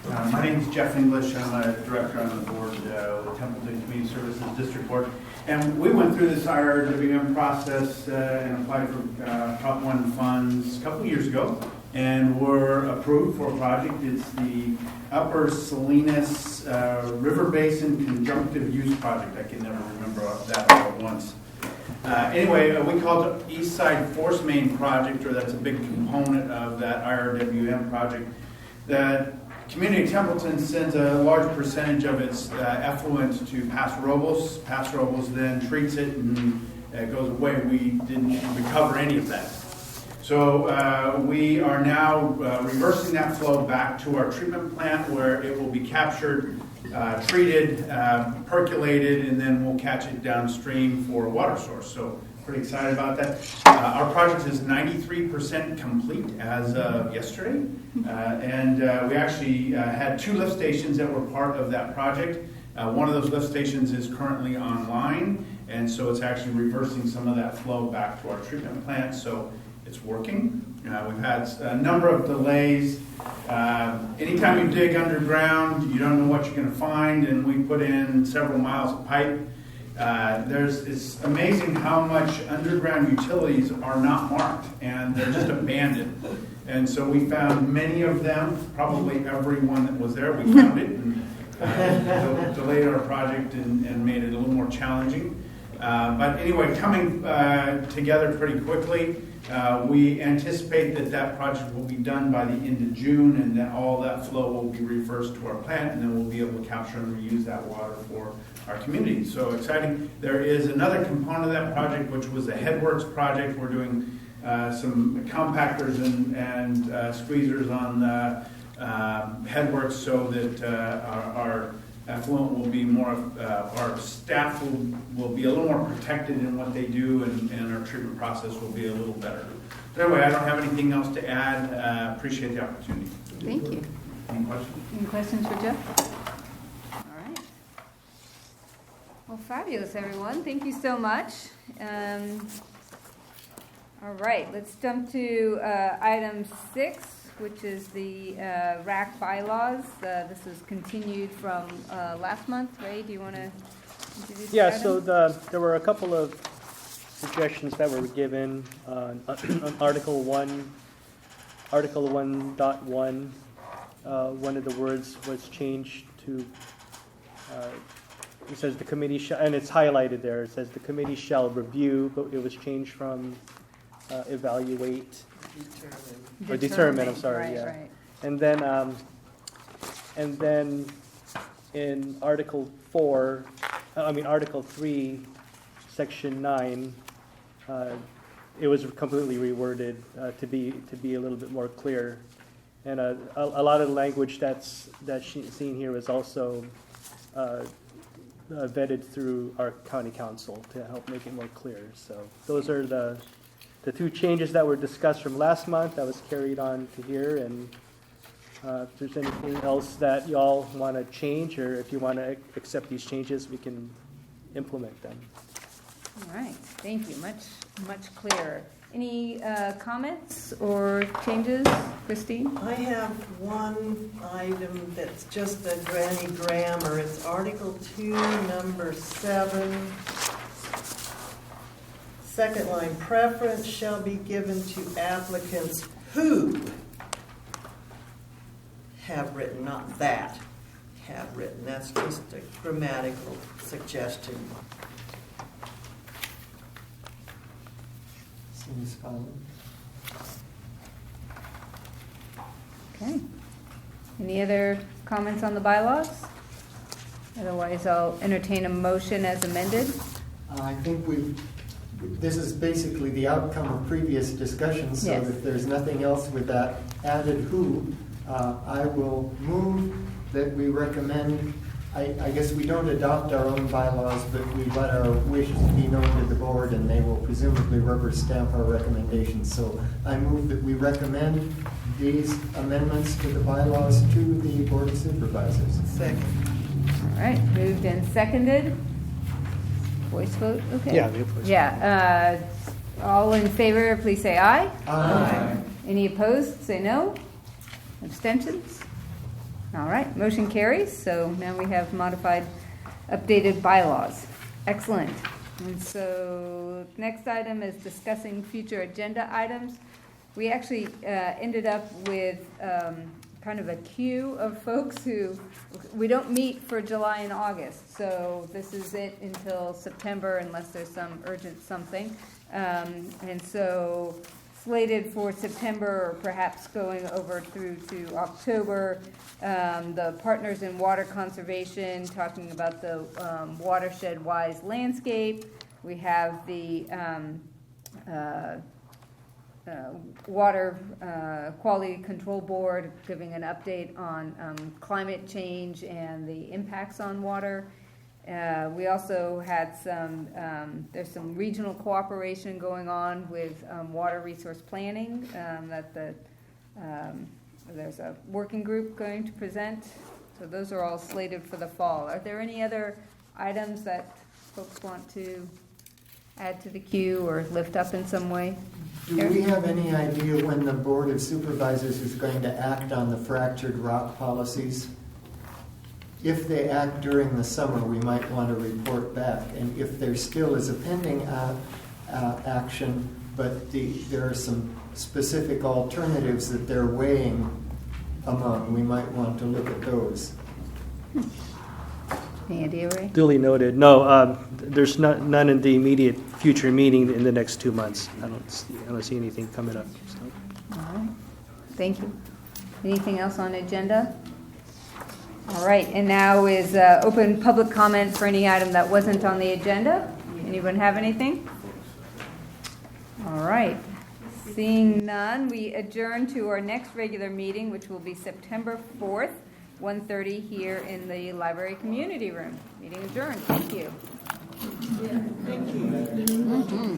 My name is Jeff English. I'm a director on the board with Templeton Community Services District Board. And we went through this IRWM process and applied for Prop 1 funds a couple of years ago and were approved for a project. It's the Upper Salinas River Basin Conjunctive Use Project. I can never remember that all at once. Anyway, we called it East Side Force Main Project, or that's a big component of that IRWM project. That Community of Templeton sends a large percentage of its effluent to Paso Robles. Paso Robles then treats it and it goes away. We didn't recover any of that. So we are now reversing that flow back to our treatment plant where it will be captured, treated, percolated, and then we'll catch it downstream for a water source. So pretty excited about that. Our project is 93% complete as of yesterday. And we actually had 2 lift stations that were part of that project. One of those lift stations is currently online, and so it's actually reversing some of that flow back to our treatment plant, so it's working. We've had a number of delays. Anytime you dig underground, you don't know what you're going to find, and we put in several miles of pipe. It's amazing how much underground utilities are not marked, and they're just abandoned. And so we found many of them, probably every one that was there, we found it, and delayed our project and made it a little more challenging. But anyway, coming together pretty quickly. We anticipate that project will be done by the end of June, and that all that flow will be reversed to our plant, and then we'll be able to capture and reuse that water for our community. So exciting. There is another component of that project, which was a headworks project. We're doing some compactors and squeezers on headworks so that our effluent will be more, our staff will be a little more protected in what they do, and our treatment process will be a little better. But anyway, I don't have anything else to add. Appreciate the opportunity. Thank you. Any questions? Any questions for Jeff? Well, fabulous, everyone. Thank you so much. All right, let's jump to item 6, which is the WRAC bylaws. This is continued from last month. Ray, do you want to introduce the item? So there were a couple of suggestions that were given on Article 1, Article 1.1. One of the words was changed to, it says the committee shall, and it's highlighted there, it says the committee shall review, but it was changed from evaluate. Determine, I'm sorry, right, yeah. Right. And then in Article 3, Section 9, it was completely reworded to be a little bit more clear. And a lot of the language that's seen here is also vetted through our county council to help make it more clear. So those are the two changes that were discussed from last month that was carried on to here. And if there's anything else that y'all want to change, or if you want to accept these changes, we can implement them. All right, thank you. Much clearer. Any comments or changes, Christine? I have one item that's just a granny grammar. It's Article 2, number 7. Second line, preference shall be given to applicants who have written, not that have written. That's just a grammatical suggestion. Seems fine. Okay. Any other comments on the bylaws? Otherwise, I'll entertain a motion as amended. I think this is basically the outcome of previous discussions, so Yes. if there's nothing else with that added who, I will move that we recommend, I guess we don't adopt our own bylaws, but we let our wishes be known to the board, and they will presumably rubber stamp our recommendations. So I move that we recommend these amendments to the bylaws to the Board of Supervisors. Second. All right, moved and seconded. Voice vote, okay. Yeah, we have voice vote. Yeah, all in favor, please say aye. Aye. Any opposed, say no. Abstentions? All right, motion carries. So now we have modified, updated bylaws. Excellent. And so next item is discussing future agenda items. We actually ended up with kind of a queue of folks who, we don't meet for July and August, so this is it until September unless there's some urgent something. And so slated for September, or perhaps going over through to October, the Partners in Water Conservation, talking about the watershed-wise landscape. We have the Water Quality Control Board giving an update on climate change and the impacts on water. We also had there's some regional cooperation going on with water resource planning that there's a working group going to present. So those are all slated for the fall. Are there any other items that folks want to add to the queue or lift up in some way? Do we have any idea when the Board of Supervisors is going to act on the fractured rock policies? If they act during the summer, we might want to report back. And if there still is a pending action, but there are some specific alternatives that they're weighing among, we might want to look at those. Any idea, Ray? Duly noted. No, there's none in the immediate future meeting in the next 2 months. I don't see anything coming up. So. All right. Thank you. Anything else on agenda? All right. And now is open public comment for any item that wasn't on the agenda. Anyone have anything? All right. Seeing none, we adjourn to our next regular meeting, which will be September 4th. 1:30 here in the library community room. Meeting adjourned. Thank you. Yeah, thank you.